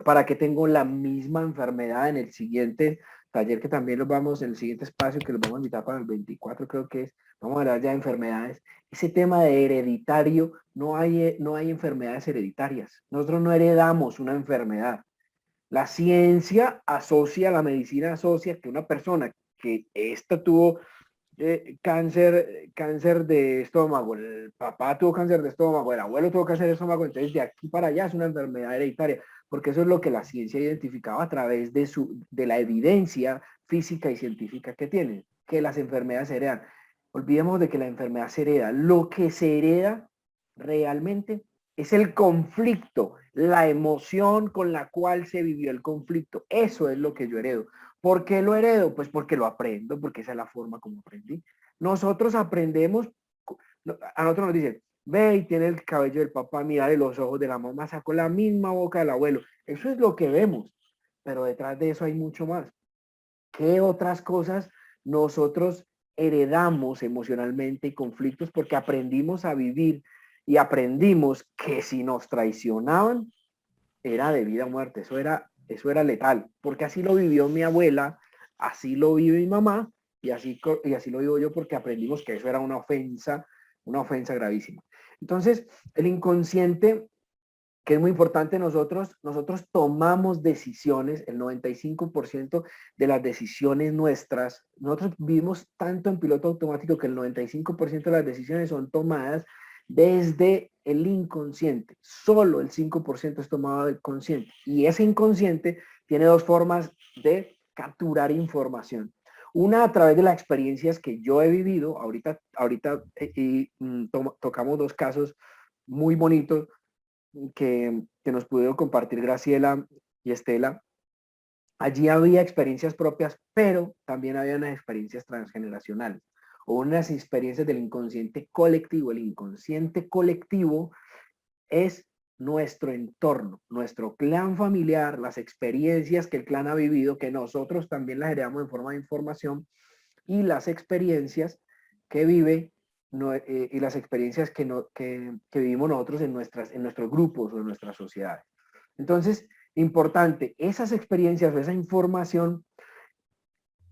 para que tengo la misma enfermedad en el siguiente taller, que también los vamos, en el siguiente espacio que los vamos a invitar para el 24, creo que es, vamos a hablar ya de enfermedades. Ese tema de hereditario, no hay enfermedades hereditarias. Nosotros no heredamos una enfermedad. La ciencia asocia, la medicina asocia que una persona que tuvo cáncer de estómago, el papá tuvo cáncer de estómago, el abuelo tuvo cáncer de estómago, entonces de aquí para allá es una enfermedad hereditaria, porque eso es lo que la ciencia identificaba a través de la evidencia física y científica que tienen, que las enfermedades se heredan. Olvidemos de que la enfermedad se hereda. Lo que se hereda realmente es el conflicto, la emoción con la cual se vivió el conflicto. Eso es lo que yo heredo. ¿Por qué lo heredo? Pues porque lo aprendo, porque esa es la forma como aprendí. Nosotros aprendemos, a nosotros nos dicen, ve y tiene el cabello del papá, mira los ojos de la mamá, sacó la misma boca del abuelo. Eso es lo que vemos, pero detrás de eso hay mucho más. ¿Qué otras cosas nosotros heredamos emocionalmente y conflictos? Porque aprendimos a vivir y aprendimos que si nos traicionaban era de vida o muerte, eso era letal, porque así lo vivió mi abuela, así lo vive mi mamá y así lo vivo yo, porque aprendimos que eso era una ofensa gravísima. Entonces, el inconsciente que es muy importante, nosotros tomamos decisiones, el 95% de las decisiones nuestras, nosotros vivimos tanto en piloto automático que el 95% de las decisiones son tomadas desde el inconsciente, solo el 5% es tomado del consciente, y ese inconsciente tiene dos formas de capturar información. Una a través de las experiencias que yo he vivido, ahorita tocamos dos casos muy bonitos que nos pudieron compartir Graciela y Estela. Allí había experiencias propias, pero también había unas experiencias transgeneracionales o unas experiencias del inconsciente colectivo. El inconsciente colectivo es nuestro entorno, nuestro clan familiar, las experiencias que el clan ha vivido, que nosotros también las heredamos en forma de información, y las experiencias que vive y las experiencias que vivimos nosotros en nuestros grupos o en nuestras sociedades. Entonces, importante, esas experiencias o esa información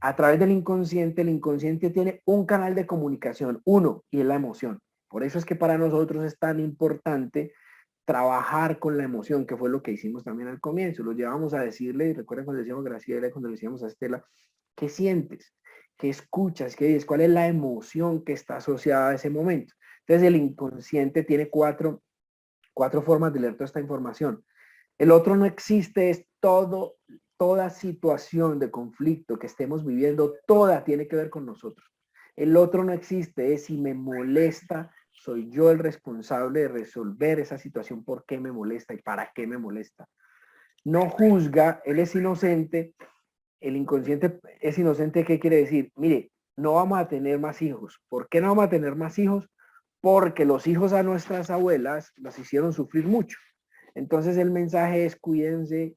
a través del inconsciente, el inconsciente tiene un canal de comunicación, uno, y es la emoción. Por eso es que para nosotros es tan importante trabajar con la emoción, que fue lo que hicimos también al comienzo. Lo llevamos a decirle, y recuerden cuando le decíamos a Graciela, cuando le decíamos a Estela, ¿qué sientes? ¿Qué escuchas? ¿Qué dices? ¿Cuál es la emoción que está asociada a ese momento? Entonces el inconsciente tiene cuatro formas de leer toda esta información. El otro no existe, es toda situación de conflicto que estemos viviendo, toda tiene que ver con nosotros. El otro no existe, es si me molesta, soy yo el responsable de resolver esa situación, por qué me molesta y para qué me molesta. No juzga, él es inocente. El inconsciente es inocente, ¿qué quiere decir? Mire, no vamos a tener más hijos. ¿Por qué no vamos a tener más hijos? Porque los hijos a nuestras abuelas las hicieron sufrir mucho. Entonces el mensaje es cuídense,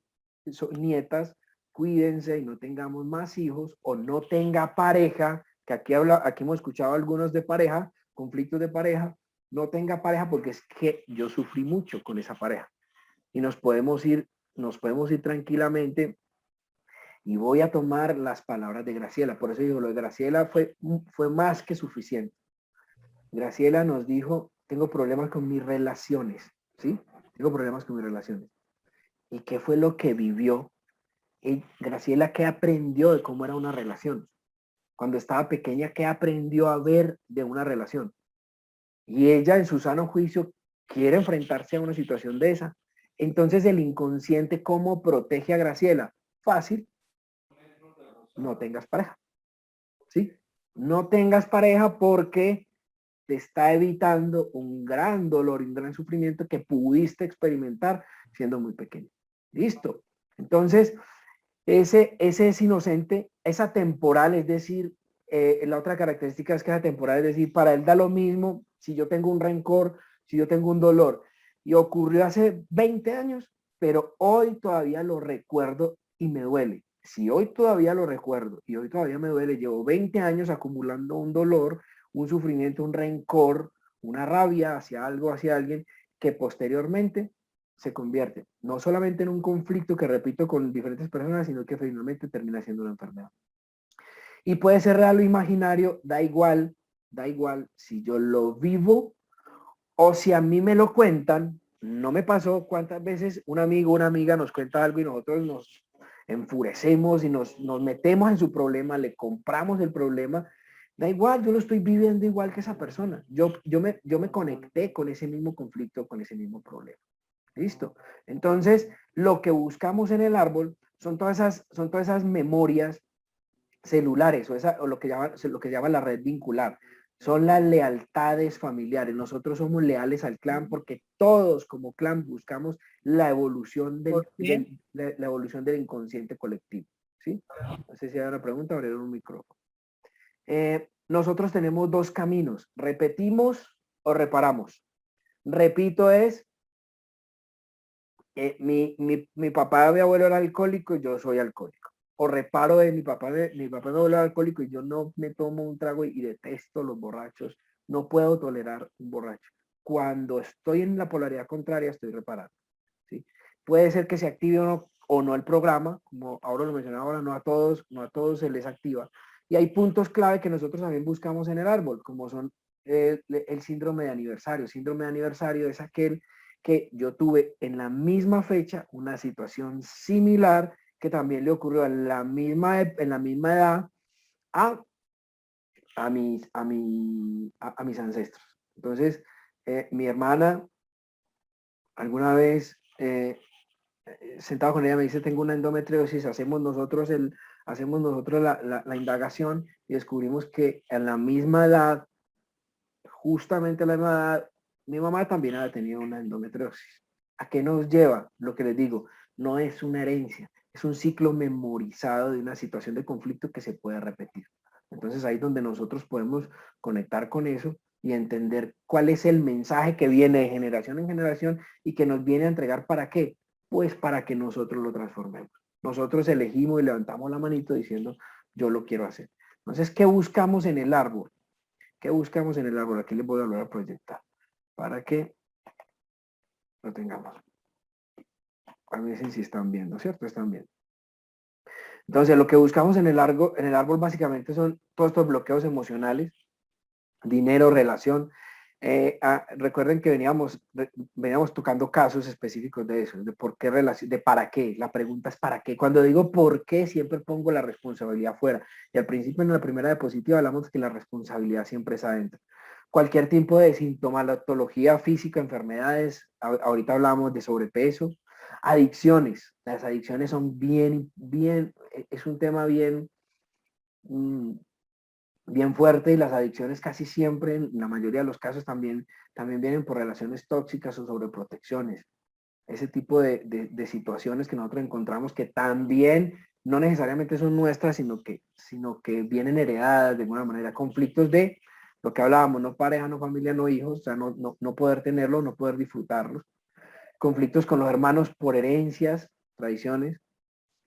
nietas, cuídense y no tengamos más hijos, o no tenga pareja, que aquí hemos escuchado algunos de pareja, conflictos de pareja, no tenga pareja porque es que yo sufrí mucho con esa pareja. Y nos podemos ir tranquilamente. Y voy a tomar las palabras de Graciela. Por eso digo, lo de Graciela fue más que suficiente. Graciela nos dijo, tengo problemas con mis relaciones, ¿sí? Tengo problemas con mis relaciones. ¿Y qué fue lo que vivió? Graciela, ¿qué aprendió de cómo era una relación? Cuando estaba pequeña, ¿qué aprendió a ver de una relación? Y ella, en su sano juicio, quiere enfrentarse a una situación de esa. Entonces, el inconsciente, ¿cómo protege a Graciela? Fácil. No tengas pareja, ¿sí? No tengas pareja porque te está evitando un gran dolor y un gran sufrimiento que pudiste experimentar siendo muy pequeño. ¿Listo? Entonces, ese es inocente, esa temporal, es decir, la otra característica es que esa temporal, es decir, para él da lo mismo si yo tengo un rencor, si yo tengo un dolor, y ocurrió hace 20 años, pero hoy todavía lo recuerdo y me duele. Si hoy todavía lo recuerdo y hoy todavía me duele, llevo 20 años acumulando un dolor, un sufrimiento, un rencor, una rabia hacia algo, hacia alguien, que posteriormente se convierte no solamente en un conflicto que repito con diferentes personas, sino que finalmente termina siendo una enfermedad. Y puede ser real o imaginario, da igual si yo lo vivo o si a mí me lo cuentan. No me pasó cuántas veces un amigo, una amiga nos cuenta algo y nosotros nos enfurecemos y nos metemos en su problema, le compramos el problema. Da igual, yo lo estoy viviendo igual que esa persona. Yo me conecté con ese mismo conflicto, con ese mismo problema. ¿Listo? Entonces, lo que buscamos en el árbol son todas esas memorias celulares o lo que llaman la red vincular. Son las lealtades familiares. Nosotros somos leales al clan porque todos como clan buscamos la evolución la evolución del inconsciente colectivo. ¿Sí? No sé si hay una pregunta, abrieron un micrófono. Nosotros tenemos dos caminos. ¿Repetimos o reparamos? Repito es, mi papá, mi abuelo era alcohólico y yo soy alcohólico. O reparo de mi papá, mi abuelo era alcohólico y yo no me tomo un trago y detesto los borrachos. No puedo tolerar un borracho. Cuando estoy en la polaridad contraria, estoy reparando. ¿Sí? Puede ser que se active o no el programa, como ahora lo mencionaba, ahora no a todos se les activa. Y hay puntos clave que nosotros también buscamos en el árbol, como son el síndrome de aniversario. El síndrome de aniversario es aquel que yo tuve en la misma fecha una situación similar que también le ocurrió en la misma edad a mis ancestros. Entonces, mi hermana, alguna vez sentado con ella, me dice, tengo una endometriosis, hacemos nosotros la indagación y descubrimos que en la misma edad, justamente a la misma edad, mi mamá también había tenido una endometriosis. ¿A qué nos lleva? Lo que les digo, no es una herencia, es un ciclo memorizado de una situación de conflicto que se puede repetir. Entonces ahí es donde nosotros podemos conectar con eso y entender cuál es el mensaje que viene de generación en generación y que nos viene a entregar ¿para qué? Pues para que nosotros lo transformemos. Nosotros elegimos y levantamos la manito diciendo, yo lo quiero hacer. Entonces, ¿qué buscamos en el árbol? ¿Qué buscamos en el árbol? Aquí les voy a volver a proyectar para que lo tengamos. A ver si están viendo, ¿cierto? Están viendo. Entonces, lo que buscamos en el árbol básicamente son todos estos bloqueos emocionales, dinero, relación. Recuerden que veníamos tocando casos específicos de eso, de por qué relación, de para qué. La pregunta es para qué. Cuando digo por qué, siempre pongo la responsabilidad fuera. Y al principio, en la primera diapositiva, hablamos que la responsabilidad siempre es adentro. Cualquier tipo de sintomatología física, enfermedades, ahorita hablamos de sobrepeso, adicciones. Las adicciones son es un tema bien fuerte, y las adicciones casi siempre, en la mayoría de los casos, también vienen por relaciones tóxicas o sobreprotecciones. Ese tipo de situaciones que nosotros encontramos que también no necesariamente son nuestras, sino que vienen heredadas de alguna manera. Conflictos de lo que hablábamos, no pareja, no familia, no hijos, o sea, no poder tenerlo, no poder disfrutarlos. Conflictos con los hermanos por herencias, tradiciones,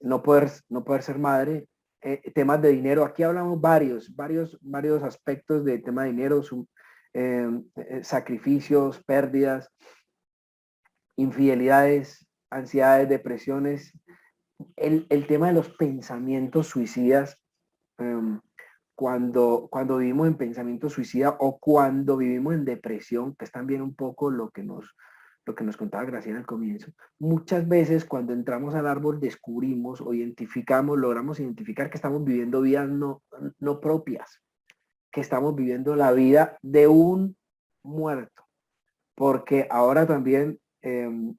no poder ser madre. Temas de dinero, aquí hablamos varios aspectos de tema de dinero, sacrificios, pérdidas, infidelidades, ansiedades, depresiones, el tema de los pensamientos suicidas, cuando vivimos en pensamiento suicida o cuando vivimos en depresión, que es también un poco lo que nos contaba Graciela al comienzo. Muchas veces cuando entramos al árbol descubrimos o logramos identificar que estamos viviendo vidas no propias, que estamos viviendo la vida de un muerto. Porque ahora también no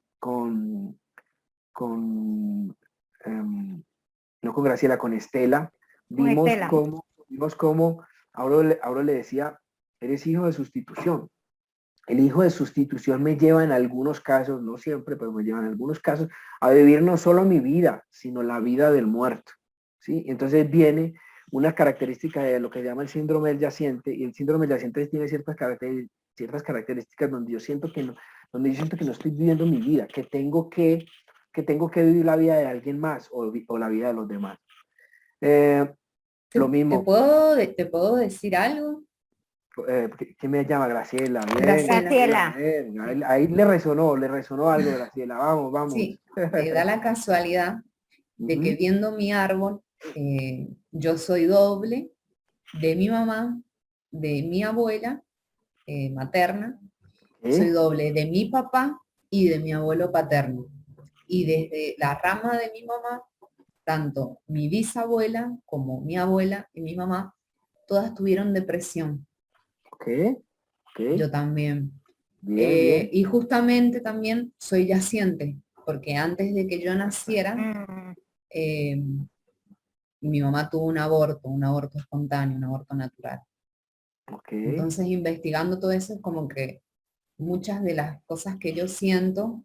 con Graciela, con Estela, vimos cómo Auro le decía, eres hijo de sustitución. El hijo de sustitución me lleva en algunos casos, no siempre, pero me lleva en algunos casos a vivir no solo mi vida, sino la vida del muerto, ¿sí? Entonces viene una característica de lo que se llama el síndrome del yaciente, y el síndrome del yaciente tiene ciertas características donde yo siento que no estoy viviendo mi vida, que tengo que vivir la vida de alguien más o la vida de los demás. Lo mismo. ¿Te puedo decir algo? ¿Quién me llama? Graciela. Bien, Graciela. Bien. Ahí le resonó algo, Graciela. Vamos. Sí, te da la casualidad de que viendo mi árbol, yo soy doble de mi mamá, de mi abuela materna, soy doble de mi papá y de mi abuelo paterno. Y desde la rama de mi mamá, tanto mi bisabuela como mi abuela y mi mamá, todas tuvieron depresión. Okay. Yo también. Bien. Y justamente también soy yaciente, porque antes de que yo naciera, mi mamá tuvo un aborto espontáneo, un aborto natural. Okay. Entonces, investigando todo eso, es como que muchas de las cosas que yo siento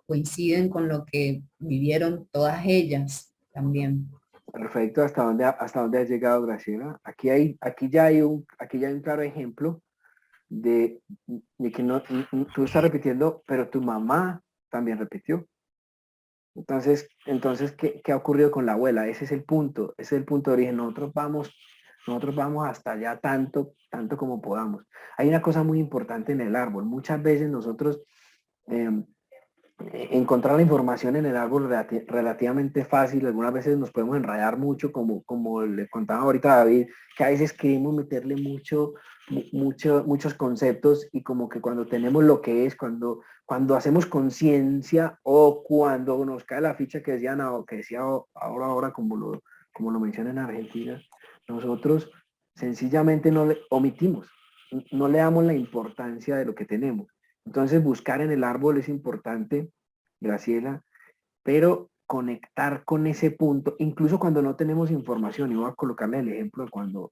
coinciden con lo que vivieron todas ellas también. Perfecto. ¿Hasta dónde has llegado, Graciela? Aquí ya hay un claro ejemplo de que tú estás repitiendo, pero tu mamá también repitió. Entonces, ¿qué ha ocurrido con la abuela? Ese es el punto de origen. Nosotros vamos hasta allá tanto como podamos. Hay una cosa muy importante en el árbol. Muchas veces nosotros encontrar la información en el árbol relativamente fácil. Algunas veces nos podemos enredar mucho, como le contaba ahorita a David, que a veces queremos meterle muchos conceptos, y como que cuando tenemos lo que es, cuando cuando hacemos conciencia o cuando nos cae la ficha que decía ahora como lo mencionan en Argentina, nosotros sencillamente no le omitimos, no le damos la importancia de lo que tenemos. Entonces buscar en el árbol es importante, Graciela, pero conectar con ese punto, incluso cuando no tenemos información, y voy a colocarle el ejemplo de cuando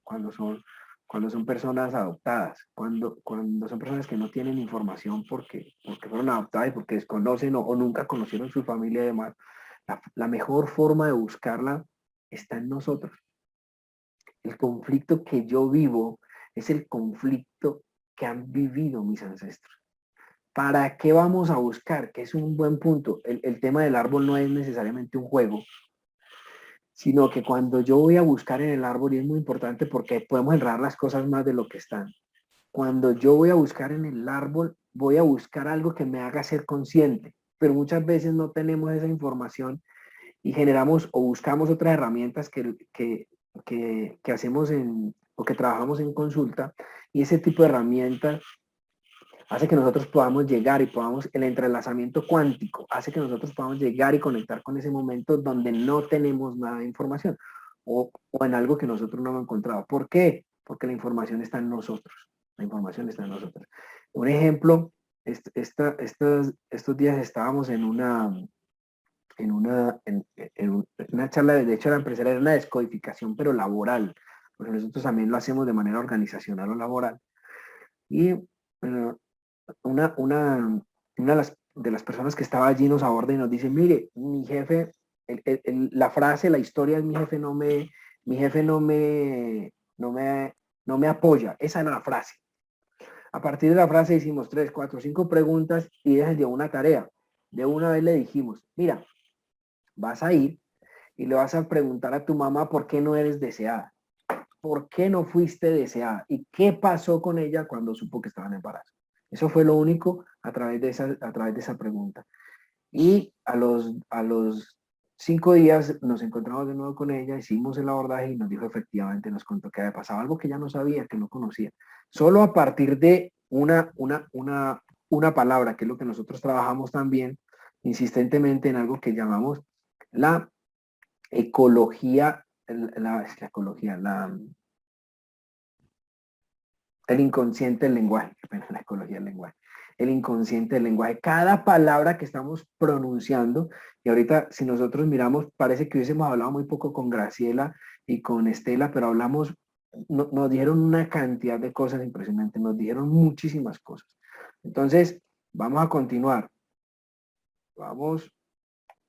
son personas adoptadas, cuando son personas que no tienen información porque fueron adoptadas y porque desconocen o nunca conocieron su familia y demás, la mejor forma de buscarla está en nosotros. El conflicto que yo vivo es el conflicto que han vivido mis ancestros. ¿Para qué vamos a buscar? Que es un buen punto. El tema del árbol no es necesariamente un juego, sino que cuando yo voy a buscar en el árbol, y es muy importante porque podemos enredar las cosas más de lo que están. Cuando yo voy a buscar en el árbol, voy a buscar algo que me haga ser consciente, pero muchas veces no tenemos esa información y generamos o buscamos otras herramientas que hacemos o que trabajamos en consulta, y ese tipo de herramientas hace que nosotros podamos llegar y el entrelazamiento cuántico hace que nosotros podamos llegar y conectar con ese momento donde no tenemos nada de información o en algo que nosotros no hemos encontrado. ¿Por qué? Porque la información está en nosotros. La información está en nosotros. Un ejemplo, estos días estábamos en una charla, de hecho la empresarial era una descodificación, pero laboral, porque nosotros también lo hacemos de manera organizacional o laboral. Y bueno, una de las personas que estaba allí nos aborda y nos dice, mire, mi jefe, la frase, la historia es mi jefe no me apoya. Esa era la frase. A partir de la frase hicimos 3, 4, 5 preguntas y ella dio una tarea. De una vez le dijimos, mira, vas a ir y le vas a preguntar a tu mamá por qué no eres deseada. ¿Por qué no fuiste deseada? ¿Y qué pasó con ella cuando supo que estaba en embarazo? Eso fue lo único a través de esa pregunta. Y a los 5 días nos encontramos de nuevo con ella, hicimos el abordaje y nos dijo efectivamente, nos contó que había pasado algo que ya no sabía, que no conocía. Solo a partir de una palabra, que es lo que nosotros trabajamos también insistentemente en algo que llamamos la ecología, el inconsciente del lenguaje, la ecología del lenguaje, el inconsciente del lenguaje. Cada palabra que estamos pronunciando, y ahorita si nosotros miramos, parece que hubiésemos hablado muy poco con Graciela y con Estela, pero nos dijeron una cantidad de cosas impresionantes, nos dijeron muchísimas cosas. Entonces, vamos a continuar. Vamos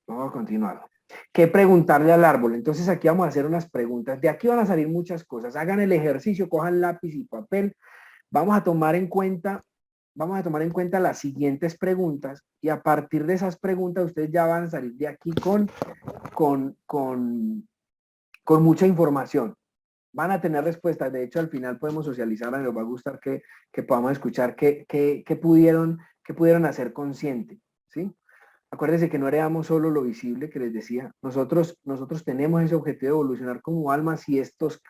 a continuar. ¿Qué preguntarle al árbol? Entonces aquí vamos a hacer unas preguntas. De aquí van a salir muchas cosas. Hagan el ejercicio, cojan lápiz y papel. Vamos a tomar en cuenta las siguientes preguntas y a partir de esas preguntas ustedes ya van a salir de aquí con mucha información. Van a tener respuestas. De hecho, al final podemos socializar. Nos va a gustar que podamos escuchar qué pudieron hacer consciente, ¿sí? Acuérdense que no heredamos solo lo visible que les decía. Nosotros tenemos ese objetivo de evolucionar como almas y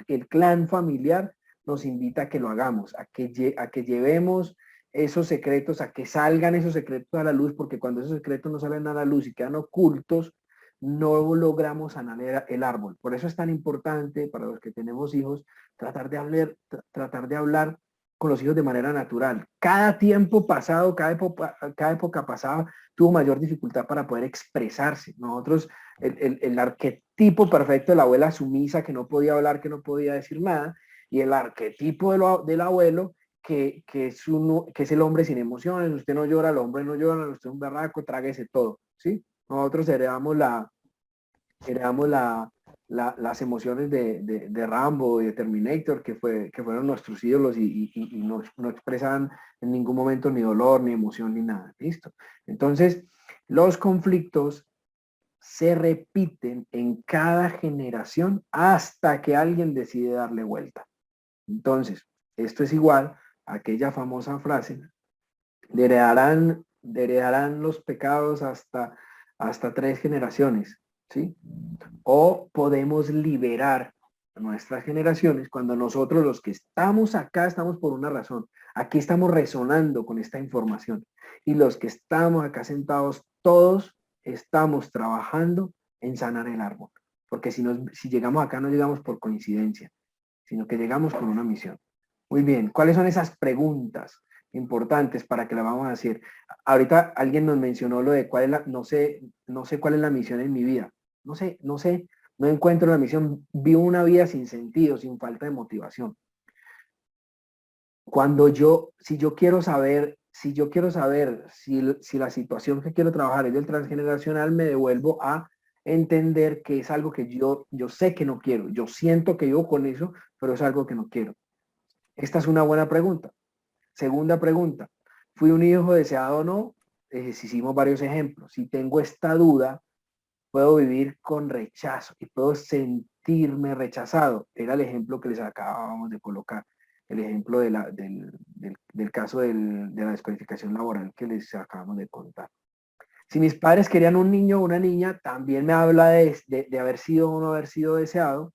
el clan familiar nos invita a que lo hagamos, a que llevemos esos secretos, a que salgan esos secretos a la luz, porque cuando esos secretos no salen a la luz y quedan ocultos, no logramos sanar el árbol. Por eso es tan importante para los que tenemos hijos tratar de hablar con los hijos de manera natural. Cada tiempo pasado, cada época pasada, tuvo mayor dificultad para poder expresarse. Nosotros, el arquetipo perfecto de la abuela sumisa, que no podía hablar, que no podía decir nada, y el arquetipo del abuelo, que es el hombre sin emociones. Usted no llora, el hombre no llora, usted es un berraco, tráguese todo, ¿sí? Nosotros heredamos las emociones de Rambo y de Terminator, que fueron nuestros ídolos y no expresaban en ningún momento ni dolor, ni emoción, ni nada. ¿Listo? Entonces, los conflictos se repiten en cada generación hasta que alguien decide darle vuelta. Entonces, esto es igual a aquella famosa frase de heredarán los pecados hasta 3 generaciones, ¿sí? O podemos liberar nuestras generaciones, cuando nosotros los que estamos acá estamos por una razón. Aquí estamos resonando con esta información. Y los que estamos acá sentados, todos estamos trabajando en sanar el árbol. Porque si llegamos acá no llegamos por coincidencia, sino que llegamos con una misión. Muy bien, ¿cuáles son esas preguntas importantes para que la vamos a hacer? Ahorita alguien nos mencionó lo de cuál es no sé cuál es la misión en mi vida. No encuentro la misión, vivo una vida sin sentido, sin falta de motivación. Si yo quiero saber si la situación que quiero trabajar es del transgeneracional, me devuelvo a entender que es algo que yo sé que no quiero. Yo siento que vivo con eso, pero es algo que no quiero. Esta es una buena pregunta. Segunda pregunta, ¿fui un hijo deseado o no? Hicimos varios ejemplos. Si tengo esta duda, puedo vivir con rechazo y puedo sentirme rechazado. Era el ejemplo que les acabábamos de colocar. El ejemplo del caso de la descalificación laboral que les acabamos de contar. Si mis padres querían un niño o una niña, también me habla de haber sido o no haber sido deseado.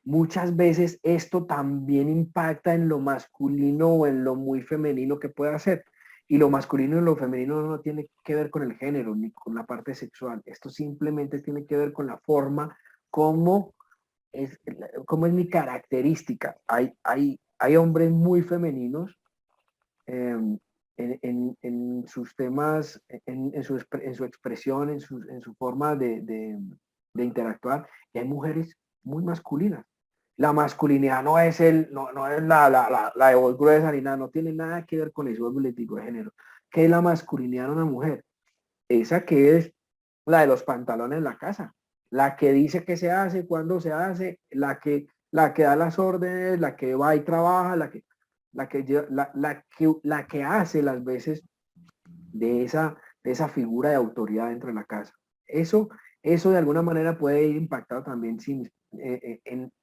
Muchas veces esto también impacta en lo masculino o en lo muy femenino que pueda ser. Y lo masculino y lo femenino no tiene que ver con el género ni con la parte sexual. Esto simplemente tiene que ver con la forma como es mi característica. Hay hombres muy femeninos en sus temas, en su expresión, en su forma de interactuar, y hay mujeres muy masculinas. La masculinidad no es la de voz gruesa ni nada, no tiene nada que ver con eso, les digo, de género. ¿Qué es la masculinidad de una mujer? Esa que es la de los pantalones en la casa, la que dice qué se hace, cuándo se hace, la que da las órdenes, la que va y trabaja, la que hace las veces de esa figura de autoridad dentro de la casa. Eso de alguna manera puede ir impactado también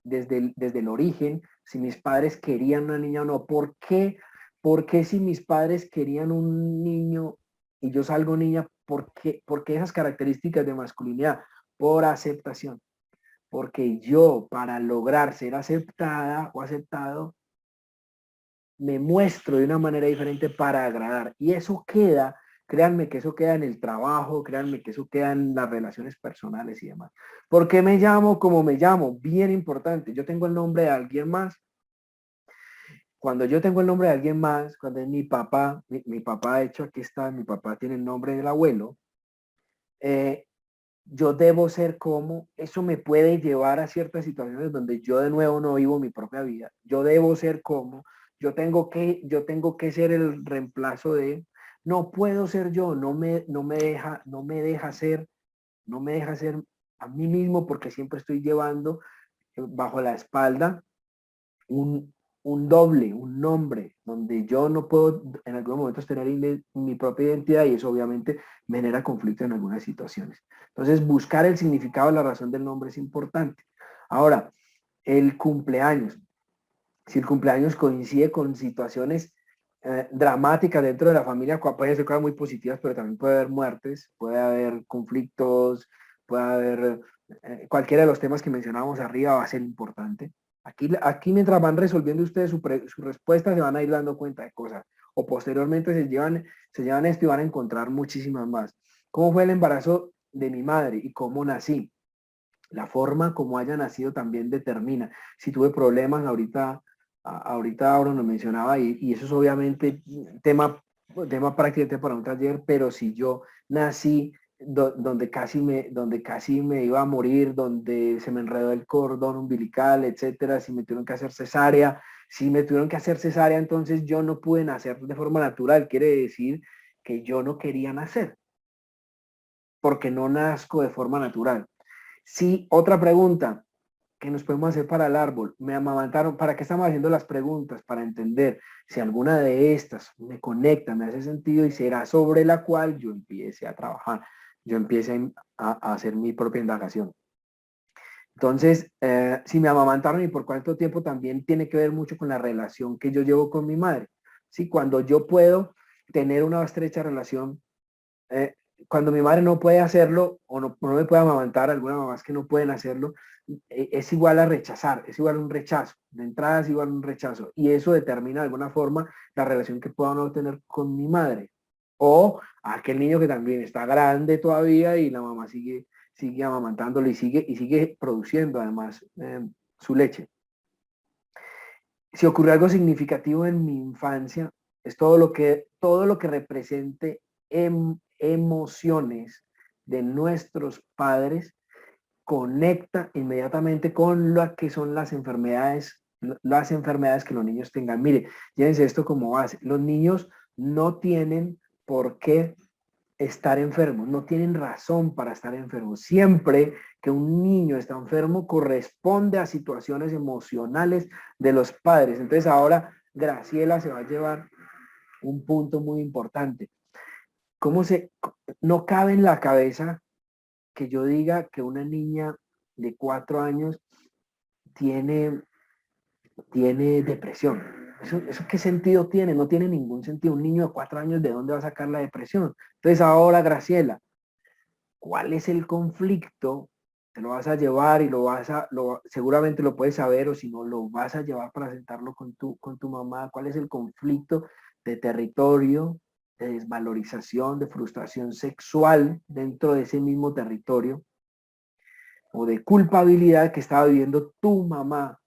desde el origen, si mis padres querían una niña o no. ¿Por qué si mis padres querían un niño y yo salgo niña, por qué esas características de masculinidad? Por aceptación. Porque yo, para lograr ser aceptada o aceptado, me muestro de una manera diferente para agradar. Y eso queda, créanme que eso queda en el trabajo, créanme que eso queda en las relaciones personales y demás. ¿Por qué me llamo como me llamo? Bien importante. Yo tengo el nombre de alguien más. Cuando yo tengo el nombre de alguien más, cuando es mi papá, mi papá, de hecho aquí está, mi papá tiene el nombre del abuelo, yo debo ser como, eso me puede llevar a ciertas situaciones donde yo de nuevo no vivo mi propia vida. Yo debo ser como, yo tengo que ser el reemplazo de, no puedo ser yo, no me deja ser a mí mismo, porque siempre estoy llevando bajo la espalda un doble, un nombre, donde yo no puedo en algunos momentos tener mi propia identidad, y eso obviamente me genera conflicto en algunas situaciones. Entonces, buscar el significado, la razón del nombre es importante. Ahora, el cumpleaños. Si el cumpleaños coincide con situaciones dramáticas dentro de la familia, pueden ser cosas muy positivas, pero también puede haber muertes, puede haber conflictos, puede haber cualquiera de los temas que mencionábamos arriba va a ser importante. Aquí mientras van resolviendo ustedes su respuesta, se van a ir dando cuenta de cosas, o posteriormente se llevan esto y van a encontrar muchísimas más. ¿Cómo fue el embarazo de mi madre y cómo nací? La forma como haya nacido también determina. Si tuve problemas, ahorita ahora nos mencionaba, y eso es obviamente tema prácticamente para un taller, pero si yo nací donde casi me iba a morir, donde se me enredó el cordón umbilical, etcétera, si me tuvieron que hacer cesárea, entonces yo no pude nacer de forma natural, quiere decir que yo no quería nacer, porque no nazco de forma natural. Sí, otra pregunta que nos podemos hacer para el árbol, me amamantaron, ¿para qué estamos haciendo las preguntas? Para entender si alguna de estas me conecta, me hace sentido, y será sobre la cual yo empiece a trabajar, yo empiece a hacer mi propia indagación. Entonces, si me amamantaron y por cuánto tiempo, también tiene que ver mucho con la relación que yo llevo con mi madre. ¿Sí? Cuando yo puedo tener una estrecha relación cuando mi madre no puede hacerlo o no me puede amamantar, algunas mamás que no pueden hacerlo, es igual a rechazar, es igual a un rechazo. De entrada es igual a un rechazo. Y eso determina de alguna forma la relación que pueda o no tener con mi madre. O aquel niño que también está grande todavía y la mamá sigue amamantándolo y sigue produciendo además su leche. Si ocurrió algo significativo en mi infancia, es todo lo que represente emociones de nuestros padres, conecta inmediatamente con lo que son las enfermedades que los niños tengan. Mire, llévense esto como base. Los niños no tienen por qué estar enfermos, no tienen razón para estar enfermos. Siempre que un niño está enfermo corresponde a situaciones emocionales de los padres. Entonces ahora Graciela se va a llevar un punto muy importante. No cabe en la cabeza que yo diga que una niña de 4 años tiene depresión? ¿Eso qué sentido tiene? No tiene ningún sentido. Un niño de 4 años, ¿de dónde va a sacar la depresión? Entonces ahora, Graciela, ¿cuál es el conflicto? Te lo vas a llevar y seguramente lo puedes saber, o si no, lo vas a llevar para sentarlo con tu mamá. ¿Cuál es el conflicto de territorio, de desvalorización, de frustración sexual dentro de ese mismo territorio, o de culpabilidad que estaba viviendo tu mamá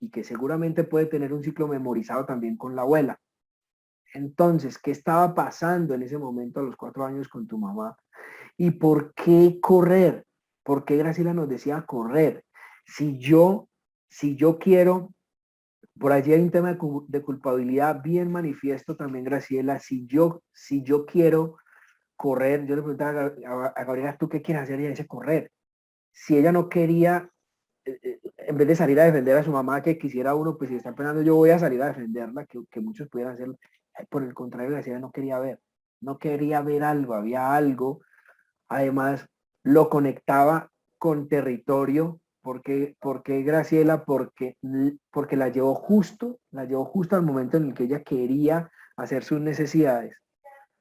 y que seguramente puede tener un ciclo memorizado también con la abuela? Entonces, ¿qué estaba pasando en ese momento a los 4 años con tu mamá? ¿Y por qué correr? ¿Por qué Graciela nos decía correr? Si yo quiero, por allí hay un tema de culpabilidad bien manifiesto también, Graciela. Si yo quiero correr, yo le preguntaba a Gabriela, ¿tú qué quieres hacer? Y ella dice correr. Si ella no quería, en vez de salir a defender a su mamá, que quisiera uno, pues si está pensando yo voy a salir a defenderla, que muchos pudieran hacerlo. Por el contrario, Graciela no quería ver algo, había algo. Además, lo conectaba con territorio. ¿Por qué Graciela? Porque la llevó justo al momento en el que ella quería hacer sus necesidades.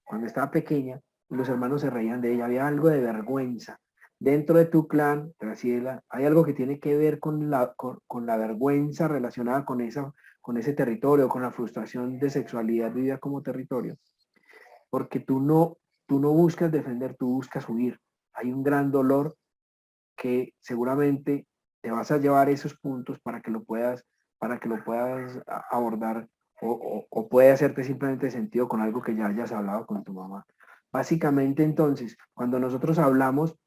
Cuando estaba pequeña, los hermanos se reían de ella, había algo de vergüenza. Dentro de tu clan, Graciela, hay algo que tiene que ver con la vergüenza relacionada con ese territorio, con la frustración de sexualidad vivida como territorio. Porque tú no buscas defender, tú buscas huir. Hay un gran dolor que seguramente te vas a llevar esos puntos para que lo puedas abordar, o puede hacerte simplemente sentido con algo que ya hayas hablado con tu mamá. Básicamente, entonces, cuando nosotros hablamos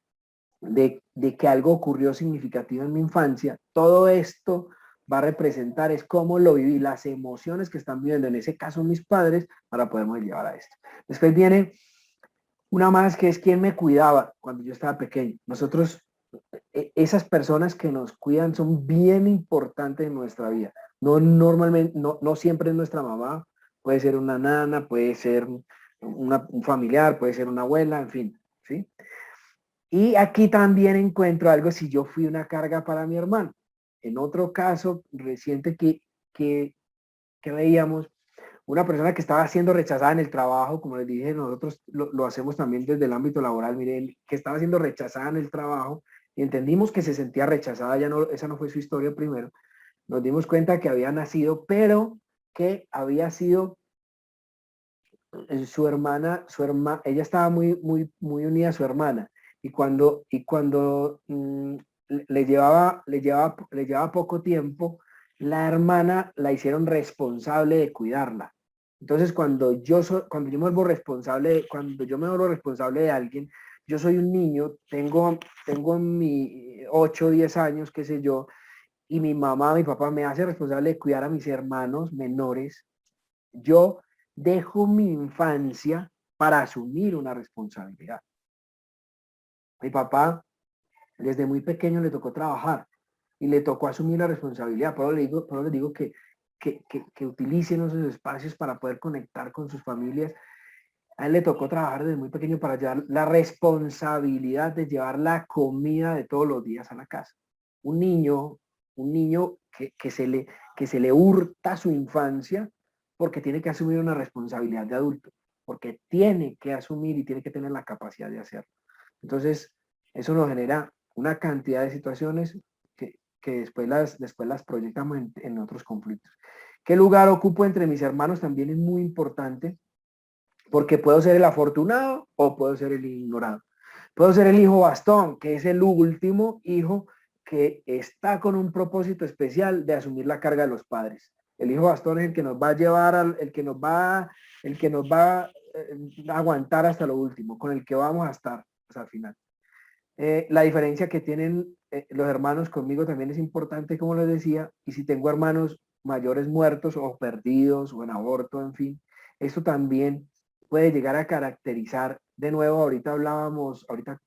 de que algo ocurrió significativo en mi infancia, todo esto va a representar es cómo lo viví, las emociones que están viviendo, en ese caso mis padres, para podernos llevar a esto. Después viene una más, que es quién me cuidaba cuando yo estaba pequeño. Nosotros, esas personas que nos cuidan son bien importantes en nuestra vida. No siempre es nuestra mamá, puede ser una nana, puede ser un familiar, puede ser una abuela, en fin, ¿sí? Y aquí también encuentro algo si yo fui una carga para mi hermano. En otro caso reciente que veíamos, una persona que estaba siendo rechazada en el trabajo, como les dije, nosotros lo hacemos también desde el ámbito laboral, miren, que estaba siendo rechazada en el trabajo, y entendimos que se sentía rechazada, esa no fue su historia primero, nos dimos cuenta que había nacido, pero que había sido su hermana, ella estaba muy unida a su hermana, y cuando le llevaba poco tiempo, la hermana la hicieron responsable de cuidarla. Entonces, cuando yo me vuelvo responsable de alguien, yo soy un niño, tengo mi 8 o 10 años, qué sé yo, y mi mamá, mi papá me hace responsable de cuidar a mis hermanos menores. Yo dejo mi infancia para asumir una responsabilidad. Mi papá, desde muy pequeño, le tocó trabajar y le tocó asumir la responsabilidad. Por eso les digo que utilicen esos espacios para poder conectar con sus familias. A él le tocó trabajar desde muy pequeño para llevar la responsabilidad de llevar la comida de todos los días a la casa. Un niño que se le hurta su infancia porque tiene que asumir una responsabilidad de adulto. porque tiene que asumir y tiene que tener la capacidad de hacerlo. Entonces, eso nos genera una cantidad de situaciones que después las proyectamos en otros conflictos. ¿Qué lugar ocupo entre mis hermanos? También es muy importante, porque puedo ser el afortunado o puedo ser el ignorado. Puedo ser el hijo bastón, que es el último hijo que está con un propósito especial de asumir la carga de los padres. El hijo bastón es el que nos va a llevar, el que nos va a aguantar hasta lo último, con el que vamos a estar hasta el final. La diferencia que tienen los hermanos conmigo también es importante, como les decía, y si tengo hermanos mayores muertos o perdidos o en aborto, en fin, esto también puede llegar a caracterizar, de nuevo, ahorita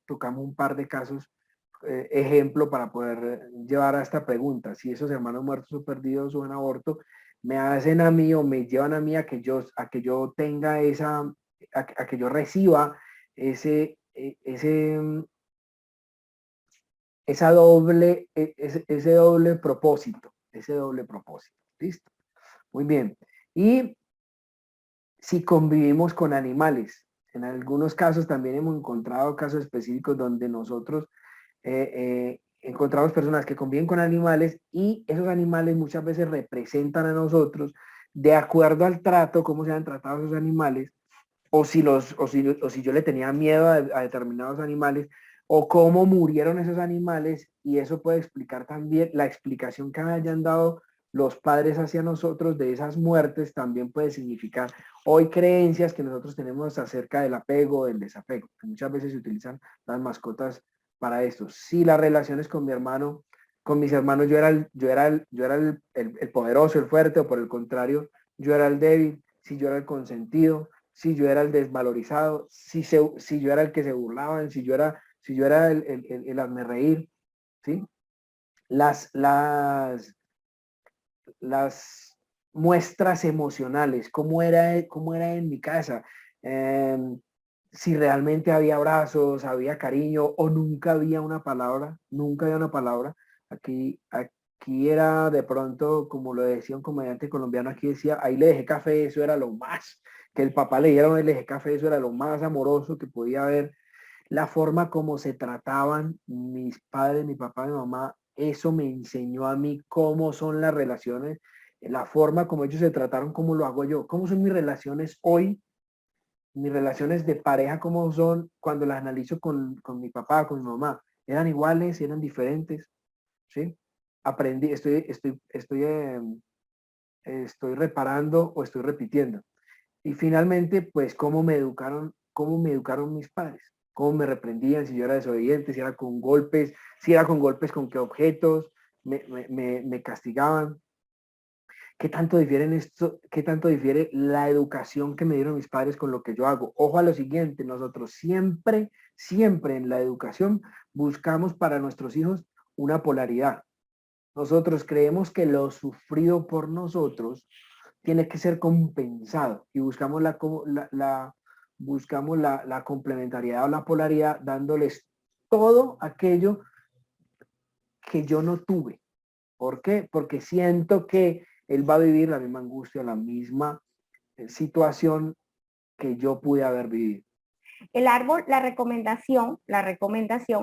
tocamos un par de casos, ejemplo para poder llevar a esta pregunta, si esos hermanos muertos o perdidos o en aborto me hacen a mí o me llevan a mí a que yo tenga a que yo reciba ese doble propósito, ¿listo? Muy bien. Y si convivimos con animales, en algunos casos también hemos encontrado casos específicos donde nosotros encontramos personas que conviven con animales y esos animales muchas veces representan a nosotros de acuerdo al trato, cómo se han tratado esos animales, o si yo le tenía miedo a determinados animales, o cómo murieron esos animales, y eso puede explicar también la explicación que hayan dado los padres hacia nosotros de esas muertes, también puede significar hoy creencias que nosotros tenemos acerca del apego o del desapego, que muchas veces se utilizan las mascotas para esto. Si las relaciones con mi hermano, con mis hermanos, yo era el poderoso, el fuerte, o por el contrario, yo era el débil, si yo era el consentido, si yo era el desvalorizado, si yo era el que se burlaban, si yo era el hazme reír, ¿sí? Las muestras emocionales, cómo era en mi casa, si realmente había abrazos, había cariño o nunca había una palabra. Aquí era de pronto, como lo decía un comediante colombiano, aquí decía, ahí le dejé café, eso era lo más, que el papá le diera un le dejé café, eso era lo más amoroso que podía haber. La forma como se trataban mis padres, mi papá, mi mamá, eso me enseñó a mí cómo son las relaciones, la forma como ellos se trataron, cómo lo hago yo, cómo son mis relaciones hoy, mis relaciones de pareja, cómo son cuando las analizo con mi papá, con mi mamá. ¿Eran iguales? ¿Eran diferentes? ¿Sí? Aprendí, estoy reparando o estoy repitiendo. Y finalmente, pues, cómo me educaron mis padres, cómo me reprendían, si yo era desobediente, si era con golpes, con qué objetos, me castigaban. ¿Qué tanto difiere la educación que me dieron mis padres con lo que yo hago? Ojo a lo siguiente, nosotros siempre en la educación buscamos para nuestros hijos una polaridad. Nosotros creemos que lo sufrido por nosotros tiene que ser compensado y buscamos la complementariedad o la polaridad dándoles todo aquello que yo no tuve. ¿Por qué? Porque siento que él va a vivir la misma angustia, la misma situación que yo pude haber vivido. El árbol, la recomendación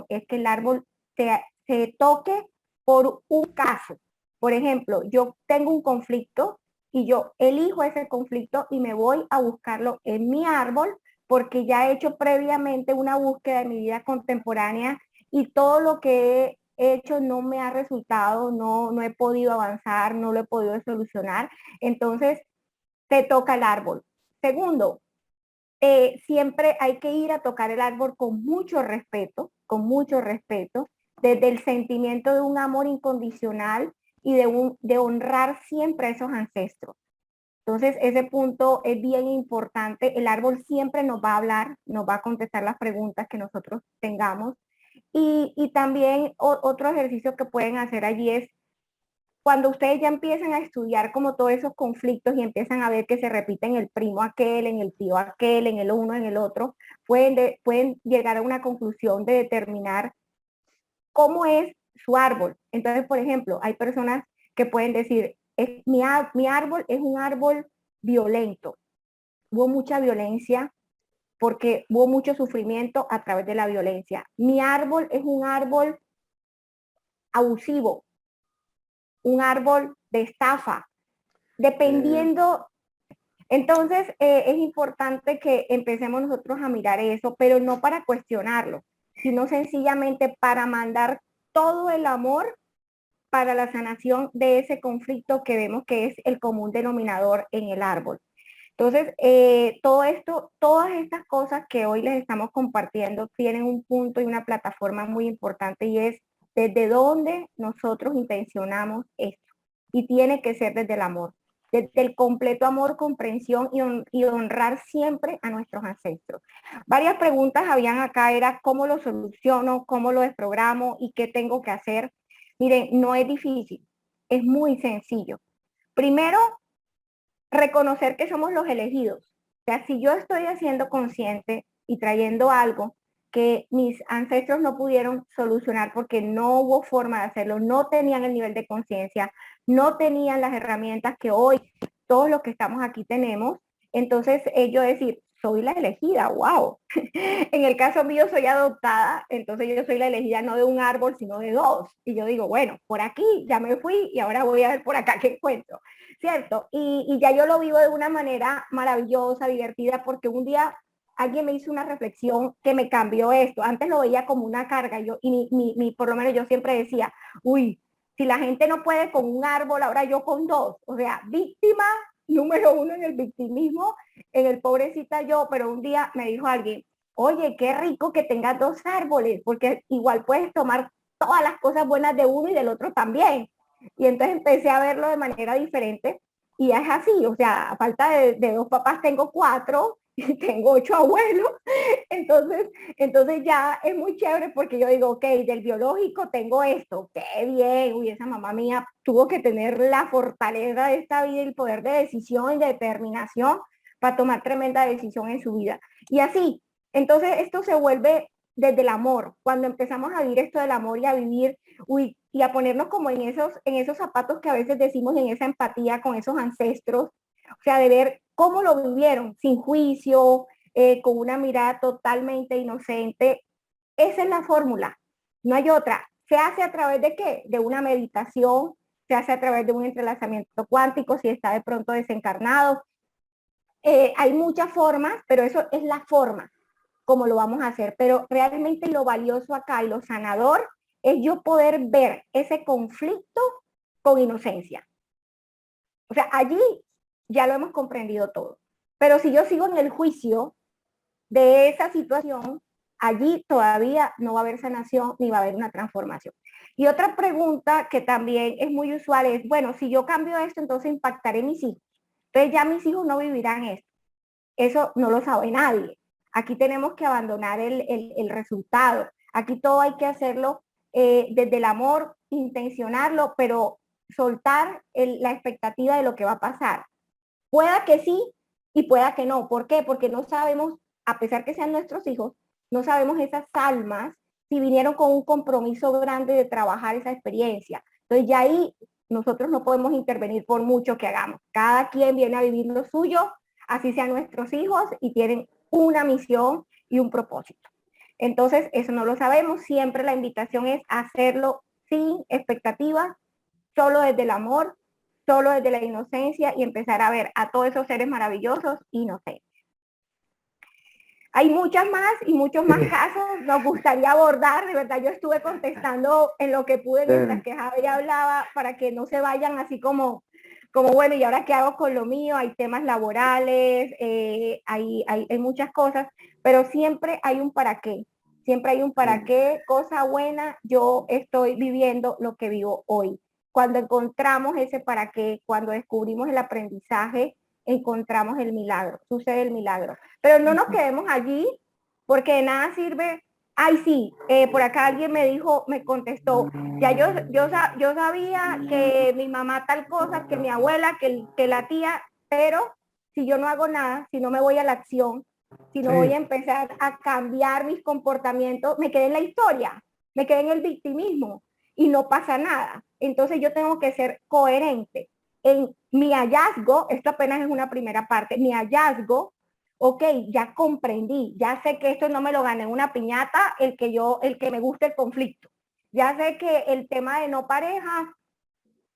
es que el árbol se toque por un caso. Por ejemplo, yo tengo un conflicto y yo elijo ese conflicto y me voy a buscarlo en mi árbol porque ya he hecho previamente una búsqueda de mi vida contemporánea y todo lo que he hecho no me ha resultado, no he podido avanzar, no lo he podido solucionar. Entonces, te toca el árbol. Segundo, siempre hay que ir a tocar el árbol con mucho respeto, desde el sentimiento de un amor incondicional y de honrar siempre a esos ancestros. Entonces, ese punto es bien importante. El árbol siempre nos va a hablar, nos va a contestar las preguntas que nosotros tengamos. Y también otro ejercicio que pueden hacer allí es cuando ustedes ya empiezan a estudiar como todos esos conflictos y empiezan a ver que se repiten el primo aquel, en el tío aquel, en el uno, en el otro, pueden llegar a una conclusión de determinar cómo es su árbol. Entonces, por ejemplo, hay personas que pueden decir, mi árbol es un árbol violento. hubo mucha violencia, porque hubo mucho sufrimiento a través de la violencia. Mi árbol es un árbol abusivo, un árbol de estafa, dependiendo. Entonces, es importante que empecemos nosotros a mirar eso, pero no para cuestionarlo, sino sencillamente para mandar todo el amor para la sanación de ese conflicto que vemos que es el común denominador en el árbol. Entonces, todo esto, todas estas cosas que hoy les estamos compartiendo tienen un punto y una plataforma muy importante, y es desde dónde nosotros intencionamos esto. Y tiene que ser desde el amor, desde el completo amor, comprensión y honrar siempre a nuestros ancestros. Varias preguntas habían acá, era cómo lo soluciono, cómo lo desprogramo y qué tengo que hacer. Miren, no es difícil, es muy sencillo. Primero, reconocer que somos los elegidos. O sea, si yo estoy haciendo consciente y trayendo algo que mis ancestros no pudieron solucionar porque no hubo forma de hacerlo, no tenían el nivel de conciencia, no tenían las herramientas que hoy todos los que estamos aquí tenemos, entonces yo decir, soy la elegida, wow. En el caso mío soy adoptada, entonces yo soy la elegida no de un árbol, sino de dos. Y yo digo, bueno, por aquí ya me fui y ahora voy a ver por acá qué encuentro, ¿cierto? Y ya yo lo vivo de una manera maravillosa, divertida, porque un día alguien me hizo una reflexión que me cambió esto. Antes lo veía como una carga, por lo menos yo siempre decía, uy, si la gente no puede con un árbol, ahora yo con dos. O sea, víctima número uno en el victimismo, en el pobrecita yo, pero un día me dijo alguien, oye, qué rico que tengas dos árboles, porque igual puedes tomar todas las cosas buenas de uno y del otro también. Y entonces empecé a verlo de manera diferente, y es así, o sea, a falta de dos papás tengo 4, y tengo 8 abuelos, entonces ya es muy chévere porque yo digo, ok, del biológico tengo esto, qué bien, uy, esa mamá mía tuvo que tener la fortaleza de esta vida y el poder de decisión y de determinación para tomar tremenda decisión en su vida. Y así, entonces esto se vuelve desde el amor, cuando empezamos a vivir esto del amor y a vivir, uy, y a ponernos como en esos zapatos que a veces decimos, en esa empatía con esos ancestros, o sea, de ver cómo lo vivieron, sin juicio, con una mirada totalmente inocente. Esa es la fórmula, no hay otra. ¿Se hace a través de qué? De una meditación, se hace a través de un entrelazamiento cuántico, si está de pronto desencarnado. Hay muchas formas, pero eso es la forma como lo vamos a hacer. Pero realmente lo valioso acá y lo sanador es yo poder ver ese conflicto con inocencia. O sea, allí ya lo hemos comprendido todo. Pero si yo sigo en el juicio de esa situación, allí todavía no va a haber sanación ni va a haber una transformación. Y otra pregunta que también es muy usual es, bueno, si yo cambio esto, entonces impactaré mis hijos. Entonces ya mis hijos no vivirán esto. Eso no lo sabe nadie. Aquí tenemos que abandonar el resultado. Aquí todo hay que hacerlo desde el amor, intencionarlo, pero soltar la expectativa de lo que va a pasar. Pueda que sí y pueda que no. ¿Por qué? Porque no sabemos, a pesar que sean nuestros hijos, no sabemos esas almas si vinieron con un compromiso grande de trabajar esa experiencia. Entonces ya ahí nosotros no podemos intervenir por mucho que hagamos. Cada quien viene a vivir lo suyo, así sean nuestros hijos, y tienen una misión y un propósito. Entonces eso no lo sabemos. Siempre la invitación es hacerlo sin expectativas, solo desde el amor, solo desde la inocencia, y empezar a ver a todos esos seres maravillosos inocentes. Hay muchas más y muchos más casos, nos gustaría abordar, de verdad yo estuve contestando en lo que pude mientras que Javi hablaba, para que no se vayan así como bueno, ¿y ahora qué hago con lo mío? Hay temas laborales, hay muchas cosas, pero siempre hay un para qué, siempre hay un para qué, cosa buena, yo estoy viviendo lo que vivo hoy. Cuando encontramos ese para qué, cuando descubrimos el aprendizaje, encontramos el milagro, sucede el milagro. Pero no nos quedemos allí, porque de nada sirve. Ay, sí, por acá alguien me dijo, me contestó, ya yo sabía que mi mamá tal cosa, que mi abuela, que la tía, pero si yo no hago nada, si no me voy a la acción, si no voy a empezar a cambiar mis comportamientos, me quedé en la historia, me quedé en el victimismo y no pasa nada. Entonces yo tengo que ser coherente en mi hallazgo. Esto apenas es una primera parte. Mi hallazgo ok, ya comprendí, ya sé que esto no me lo gané en una piñata, el que me gusta el conflicto. Ya sé que el tema de no pareja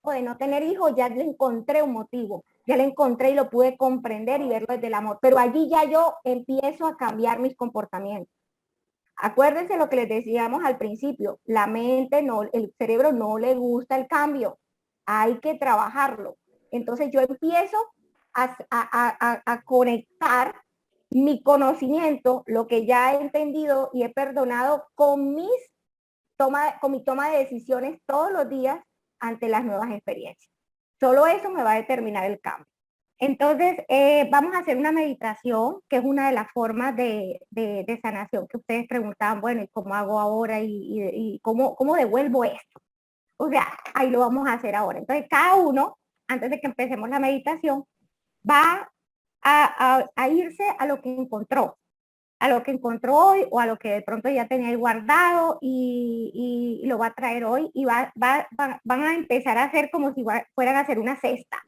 o de no tener hijos, ya le encontré un motivo, ya le encontré y lo pude comprender y verlo desde el amor. Pero allí ya yo empiezo a cambiar mis comportamientos. Acuérdense lo que les decíamos al principio, la mente, no, el cerebro no le gusta el cambio, hay que trabajarlo. Entonces yo empiezo a conectar mi conocimiento, lo que ya he entendido y he perdonado con mi toma de decisiones todos los días ante las nuevas experiencias. Solo eso me va a determinar el cambio. Entonces, vamos a hacer una meditación, que es una de las formas de sanación que ustedes preguntaban, bueno, ¿y cómo hago ahora? ¿Y cómo devuelvo esto? O sea, ahí lo vamos a hacer ahora. Entonces, cada uno, antes de que empecemos la meditación, va a irse a lo que encontró hoy o a lo que de pronto ya tenía ahí guardado y lo va a traer hoy y van a empezar a hacer como si fueran a hacer una cesta.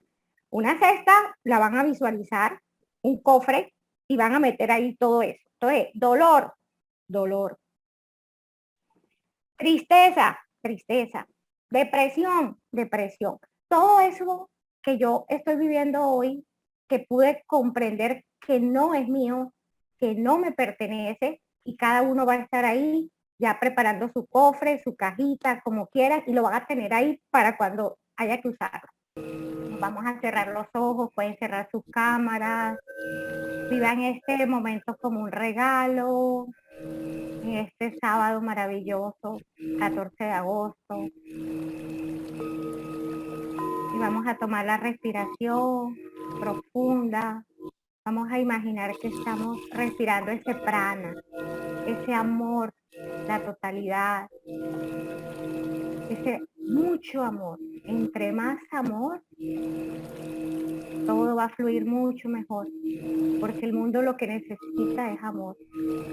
Una cesta la van a visualizar, un cofre, y van a meter ahí todo eso. Entonces, dolor, tristeza, depresión. Todo eso que yo estoy viviendo hoy, que pude comprender que no es mío, que no me pertenece, y cada uno va a estar ahí ya preparando su cofre, su cajita, como quieran, y lo van a tener ahí para cuando haya que usarlo. Vamos a cerrar los ojos, pueden cerrar sus cámaras, vivan este momento como un regalo, en este sábado maravilloso, 14 de agosto. Y vamos a tomar la respiración profunda. Vamos a imaginar que estamos respirando ese prana, ese amor, la totalidad, ese mucho amor. Entre más amor, todo va a fluir mucho mejor, porque el mundo lo que necesita es amor,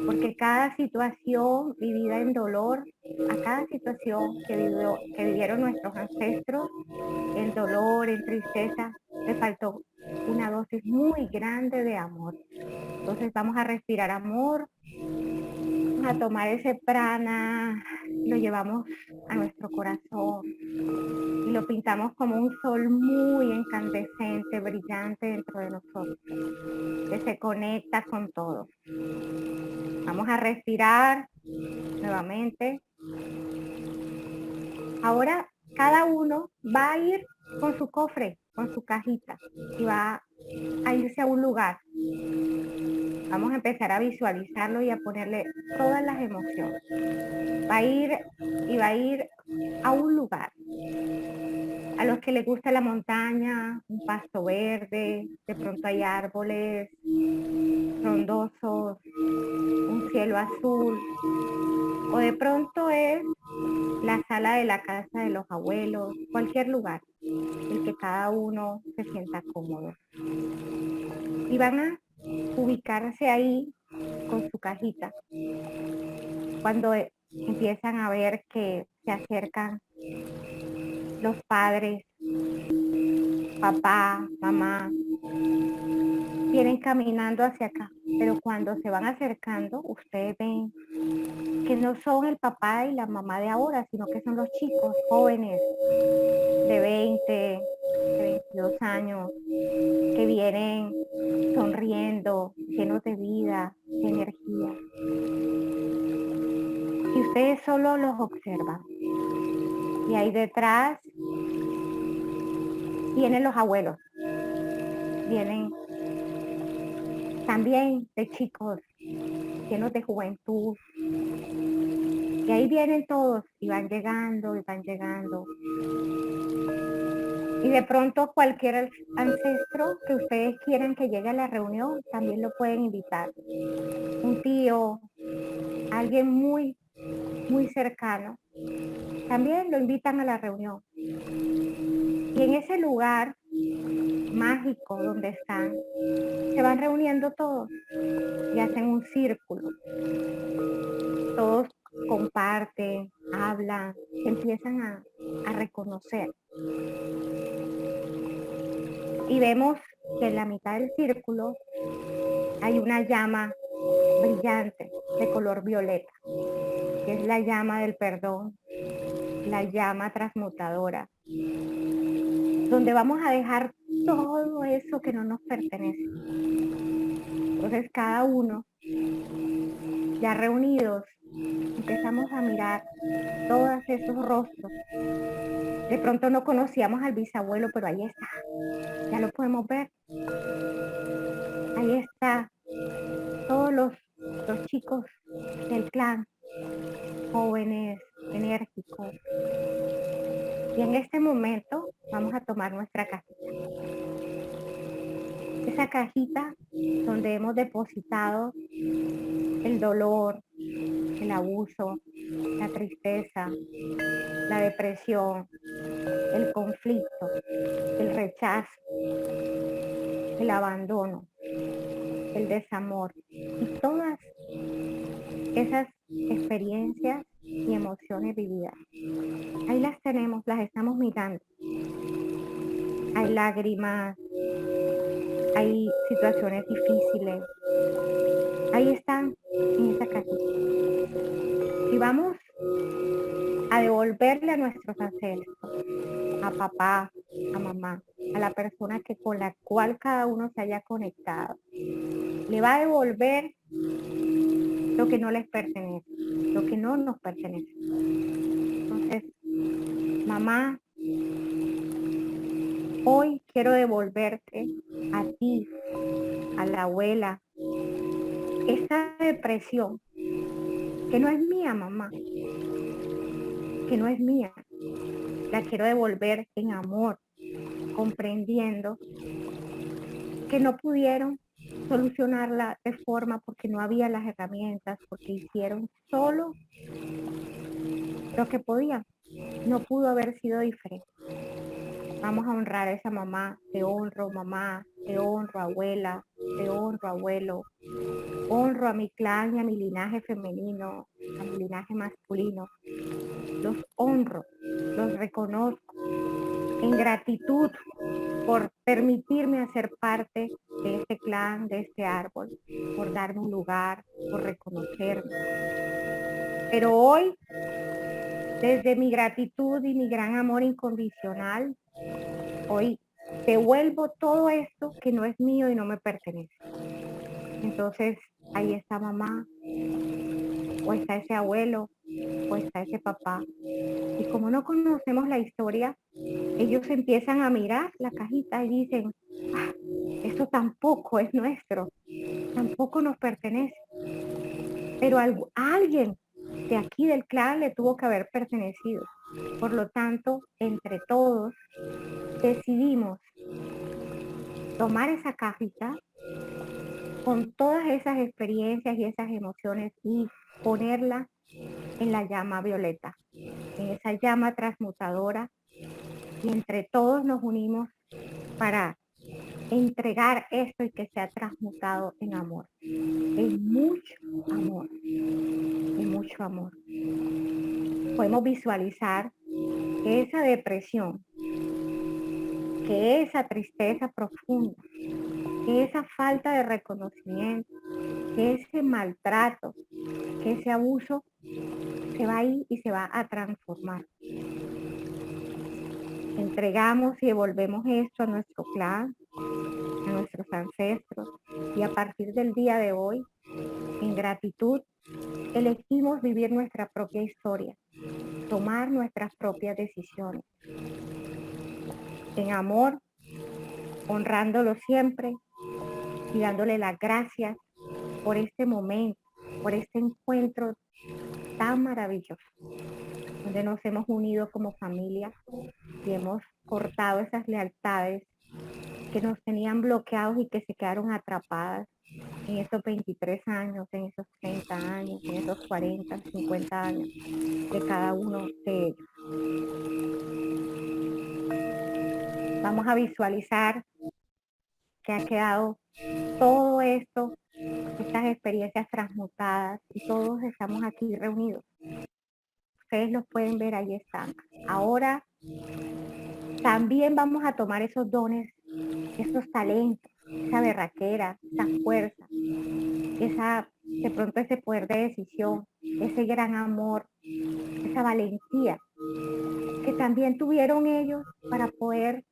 porque cada situación vivida en dolor, a cada situación que vivieron nuestros ancestros, en dolor, en tristeza, le faltó una dosis muy grande de amor. Entonces vamos a respirar amor, vamos a tomar ese prana, lo llevamos a nuestro corazón y lo pintamos como un sol muy incandescente, brillante dentro de nosotros, que se conecta con todo. Vamos a respirar nuevamente. Ahora cada uno va a ir con su cofre, con su cajita, y va a irse a un lugar. Vamos a empezar a visualizarlo y a ponerle todas las emociones. Va a ir a un lugar. A los que les gusta la montaña, un pasto verde, de pronto hay árboles frondosos, un cielo azul, o de pronto es la sala de la casa de los abuelos, cualquier lugar, el que cada uno se sienta cómodo. Y van a ubicarse ahí con su cajita. Cuando empiezan a ver que se acercan los padres, papá, mamá, vienen caminando hacia acá, pero cuando se van acercando, ustedes ven que no son el papá y la mamá de ahora, sino que son los chicos jóvenes de 20, de 22 años, que vienen sonriendo, llenos de vida, de energía. Y ustedes solo los observan. Y ahí detrás vienen los abuelos, vienen también de chicos, llenos de juventud. Y ahí vienen todos y van llegando y van llegando. Y de pronto cualquier ancestro que ustedes quieran que llegue a la reunión, también lo pueden invitar. Un tío, alguien muy, muy cercano, también lo invitan a la reunión. Y en ese lugar mágico donde están, se van reuniendo todos y hacen un círculo. Todos comparten, hablan, se empiezan a reconocer. Y vemos que en la mitad del círculo hay una llama brillante de color violeta, que es la llama del perdón, la llama transmutadora, donde vamos a dejar todo eso que no nos pertenece. Entonces cada uno, ya reunidos, empezamos a mirar todos esos rostros. De pronto no conocíamos al bisabuelo, pero ahí está, ya lo podemos ver. Ahí está, todos los chicos del clan, jóvenes, enérgicos. Y en este momento vamos a tomar nuestra cajita. Esa cajita donde hemos depositado el dolor, el abuso, la tristeza, la depresión, el conflicto, el rechazo, el abandono, el desamor y todas esas experiencias y emociones vividas. Ahí las tenemos, las estamos mirando. Hay lágrimas, hay situaciones difíciles. Ahí están en esa cajita. Y vamos a devolverle a nuestros ancestros, a papá, a mamá, a la persona con la cual cada uno se haya conectado. Le va a devolver lo que no les pertenece, lo que no nos pertenece. Entonces, mamá, hoy quiero devolverte a ti, a la abuela, esta depresión, que no es mía, mamá, que no es mía. La quiero devolver en amor, comprendiendo que no pudieron solucionarla de forma porque no había las herramientas, porque hicieron solo lo que podían. No pudo haber sido diferente. Vamos a honrar a esa mamá. Te honro, mamá. Te honro, abuela. Te honro, abuelo. Honro a mi clan y a mi linaje femenino, a mi linaje masculino. Los honro, los reconozco en gratitud por permitirme hacer parte de este clan, de este árbol, por darme un lugar, por reconocerme. Pero hoy, desde mi gratitud y mi gran amor incondicional, hoy devuelvo todo esto que no es mío y no me pertenece. Entonces, ahí está mamá, o está ese abuelo, o está ese papá. Y como no conocemos la historia, ellos empiezan a mirar la cajita y dicen, ah, esto tampoco es nuestro, tampoco nos pertenece. Pero a alguien de aquí del clan le tuvo que haber pertenecido. Por lo tanto, entre todos decidimos tomar esa cajita con todas esas experiencias y esas emociones y ponerla en la llama violeta, en esa llama transmutadora, y entre todos nos unimos para entregar esto y que sea transmutado en amor, en mucho amor, en mucho amor. Podemos visualizar que esa depresión, que esa tristeza profunda, que esa falta de reconocimiento, que ese maltrato, que ese abuso se va a ir y se va a transformar. Entregamos y devolvemos esto a nuestro clan, a nuestros ancestros, y a partir del día de hoy, en gratitud, elegimos vivir nuestra propia historia, tomar nuestras propias decisiones. En amor, honrándolo siempre y dándole las gracias por este momento, por este encuentro tan maravilloso, donde nos hemos unido como familia y hemos cortado esas lealtades que nos tenían bloqueados y que se quedaron atrapadas en esos 23 años, en esos 30 años, en esos 40, 50 años de cada uno de ellos. Vamos a visualizar que ha quedado todo esto, estas experiencias transmutadas, y todos estamos aquí reunidos. Ustedes los pueden ver, ahí están. Ahora también vamos a tomar esos dones, esos talentos esa berraquera, esa fuerza, de pronto ese poder de decisión, ese gran amor, esa valentía que también tuvieron ellos para poder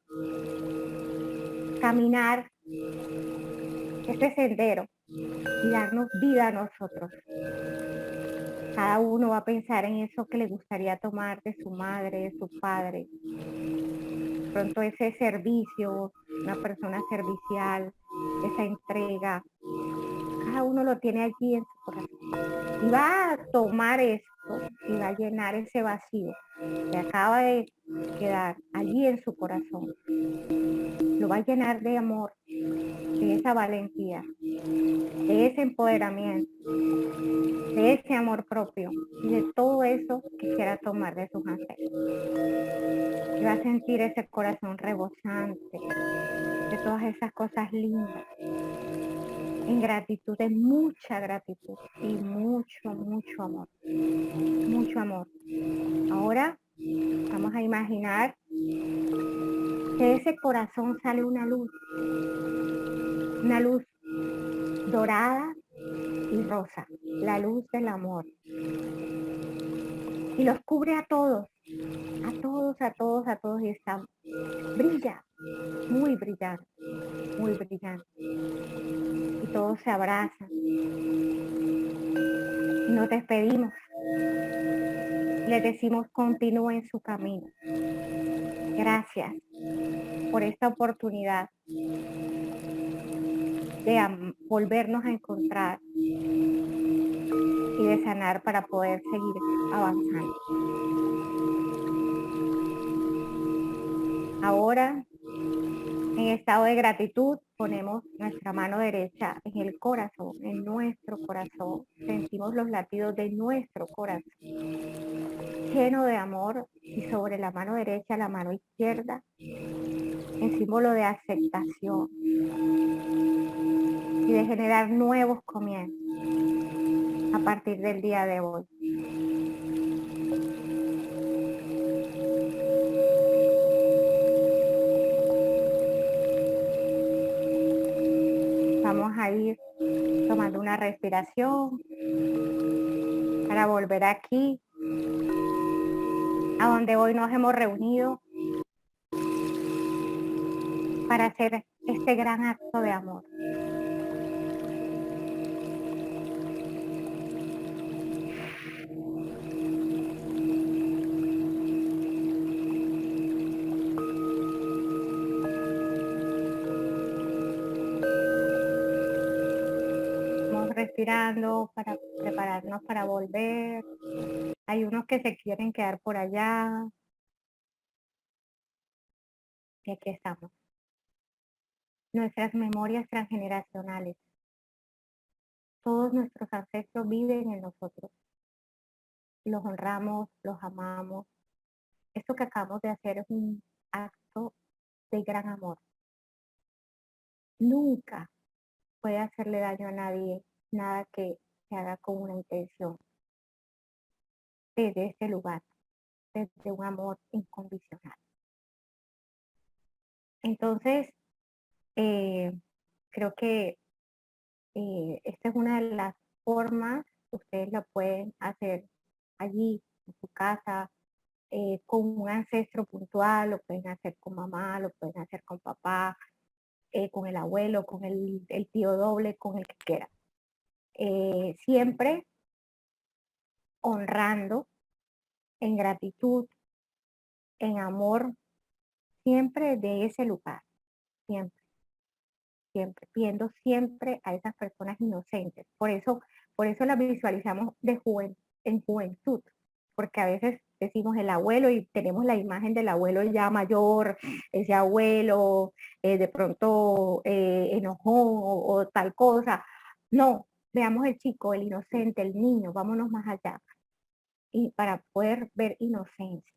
caminar este sendero y darnos vida a nosotros. Cada uno va a pensar en eso que le gustaría tomar de su madre, de su padre. De pronto ese servicio, una persona servicial, esa entrega, cada uno lo tiene allí en su corazón. Y va a tomar esto y va a llenar ese vacío que acaba de quedar allí en su corazón. Lo va a llenar de amor, de esa valentía, de ese empoderamiento, de ese amor propio y de todo eso que quiera tomar de sus ancestros. Y va a sentir ese corazón rebosante de todas esas cosas lindas, en gratitud, de mucha gratitud y mucho, mucho amor. Mucho amor. Ahora vamos a imaginar que de ese corazón sale una luz dorada y rosa, la luz del amor. Y los cubre a todos, a todos, a todos, a todos, y está, brilla, muy brillante, muy brillante. Y todos se abrazan. Y nos despedimos. Les decimos, continúen su camino. Gracias por esta oportunidad de volvernos a encontrar y de sanar para poder seguir avanzando. Ahora, en estado de gratitud, ponemos nuestra mano derecha en el corazón, en nuestro corazón. Sentimos los latidos de nuestro corazón, lleno de amor, y sobre la mano derecha, la mano izquierda, en símbolo de aceptación y de generar nuevos comienzos a partir del día de hoy. Vamos a ir tomando una respiración para volver aquí, a donde hoy nos hemos reunido para hacer este gran acto de amor. Vamos respirando para prepararnos para volver. Hay unos que se quieren quedar por allá. Y aquí estamos. Nuestras memorias transgeneracionales. Todos nuestros ancestros viven en nosotros. Los honramos, los amamos. Esto que acabamos de hacer es un acto de gran amor. Nunca puede hacerle daño a nadie, nada que se haga con una intención. Desde este lugar, desde un amor incondicional. Entonces, creo que esta es una de las formas, ustedes la pueden hacer allí, en su casa, con un ancestro puntual, lo pueden hacer con mamá, lo pueden hacer con papá, con el abuelo, con el tío doble, con el que quiera. Siempre honrando, en gratitud, en amor, siempre de ese lugar, siempre, siempre, viendo siempre a esas personas inocentes. Por eso las visualizamos en juventud, porque a veces decimos el abuelo y tenemos la imagen del abuelo ya mayor, ese abuelo de pronto enojón o tal cosa. No, veamos el chico, el inocente, el niño, vámonos más allá. Y para poder ver inocencia.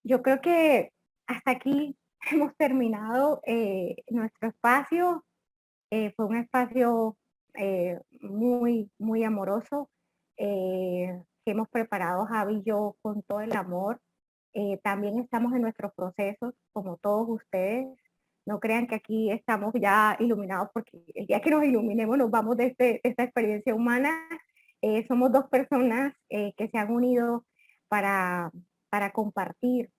Yo creo que hasta aquí hemos terminado nuestro espacio. Fue un espacio muy, muy amoroso que hemos preparado Javi y yo con todo el amor. También estamos en nuestros procesos, como todos ustedes, No crean que aquí estamos ya iluminados, porque el día que nos iluminemos nos vamos de esta experiencia humana. Somos dos personas que se han unido para compartir,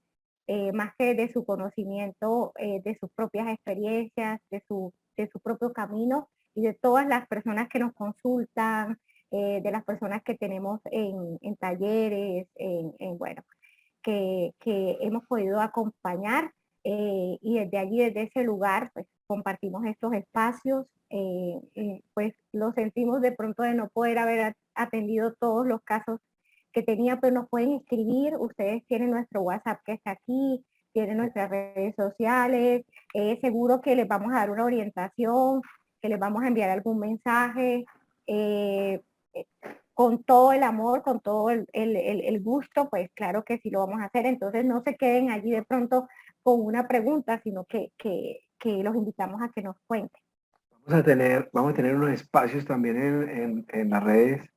más que de su conocimiento, de sus propias experiencias, de su propio camino, y de todas las personas que nos consultan, de las personas que tenemos en talleres, bueno, que hemos podido acompañar, y desde allí, desde ese lugar, pues compartimos estos espacios. Pues lo sentimos de pronto de no poder haber atendido todos los casos que tenía, pero nos pueden escribir. Ustedes tienen nuestro WhatsApp que está aquí, tienen nuestras redes sociales. Seguro que les vamos a dar una orientación, que les vamos a enviar algún mensaje, con todo el amor, con todo el gusto, pues claro que sí lo vamos a hacer. Entonces no se queden allí de pronto con una pregunta, sino que los invitamos a que nos cuenten. Vamos a tener unos espacios también en las redes,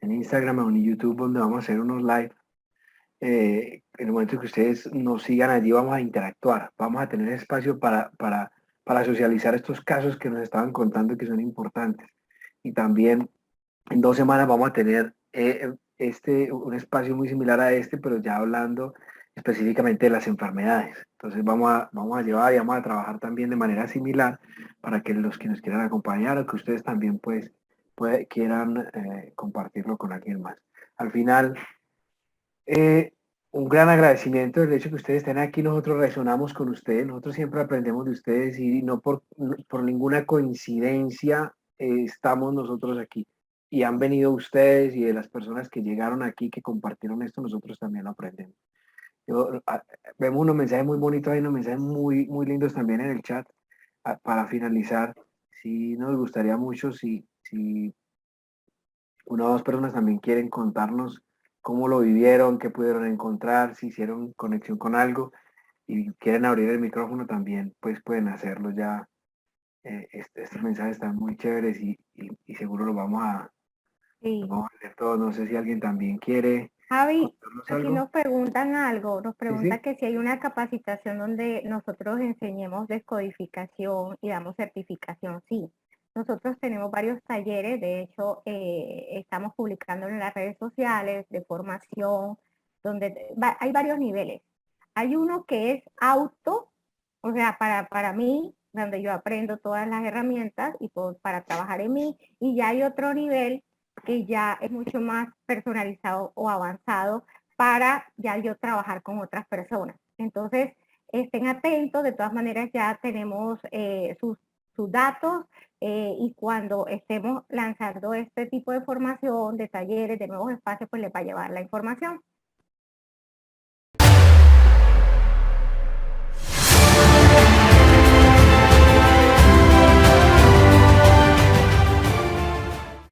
en Instagram o en YouTube, donde vamos a hacer unos live. En el momento que ustedes nos sigan allí, vamos a interactuar, vamos a tener espacio para socializar estos casos que nos estaban contando, que son importantes. Y también en 2 semanas vamos a tener un espacio muy similar a este, pero ya hablando específicamente de las enfermedades. Entonces vamos a llevar y vamos a trabajar también de manera similar, para que los que nos quieran acompañar, o que ustedes también pues quieran compartirlo con alguien más. Al final, un gran agradecimiento del hecho que ustedes estén aquí. Nosotros resonamos con ustedes, nosotros siempre aprendemos de ustedes, y no por ninguna coincidencia estamos nosotros aquí. Y han venido ustedes, y de las personas que llegaron aquí, que compartieron esto, nosotros también lo aprendemos. Vemos unos mensajes muy bonitos, hay unos mensajes muy, muy lindos también en el chat. Para finalizar, sí nos gustaría mucho si una o dos personas también quieren contarnos cómo lo vivieron, qué pudieron encontrar, si hicieron conexión con algo y quieren abrir el micrófono también, pues pueden hacerlo ya. Estos mensajes están muy chéveres, y seguro los vamos a leer todos. No sé si alguien también quiere Javi, contarnos aquí algo. nos preguntan algo, nos preguntan Sí. que si hay una capacitación donde nosotros enseñemos descodificación y damos certificación. Sí, nosotros tenemos varios talleres, de hecho estamos publicando en las redes sociales de formación, donde hay varios niveles. Hay uno que es auto, o sea, para mí, donde yo aprendo todas las herramientas y para trabajar en mí, y ya hay otro nivel que ya es mucho más personalizado o avanzado, para ya yo trabajar con otras personas. Entonces, estén atentos. De todas maneras, ya tenemos sus datos, y cuando estemos lanzando este tipo de formación, de talleres, de nuevos espacios, pues les va a llevar la información.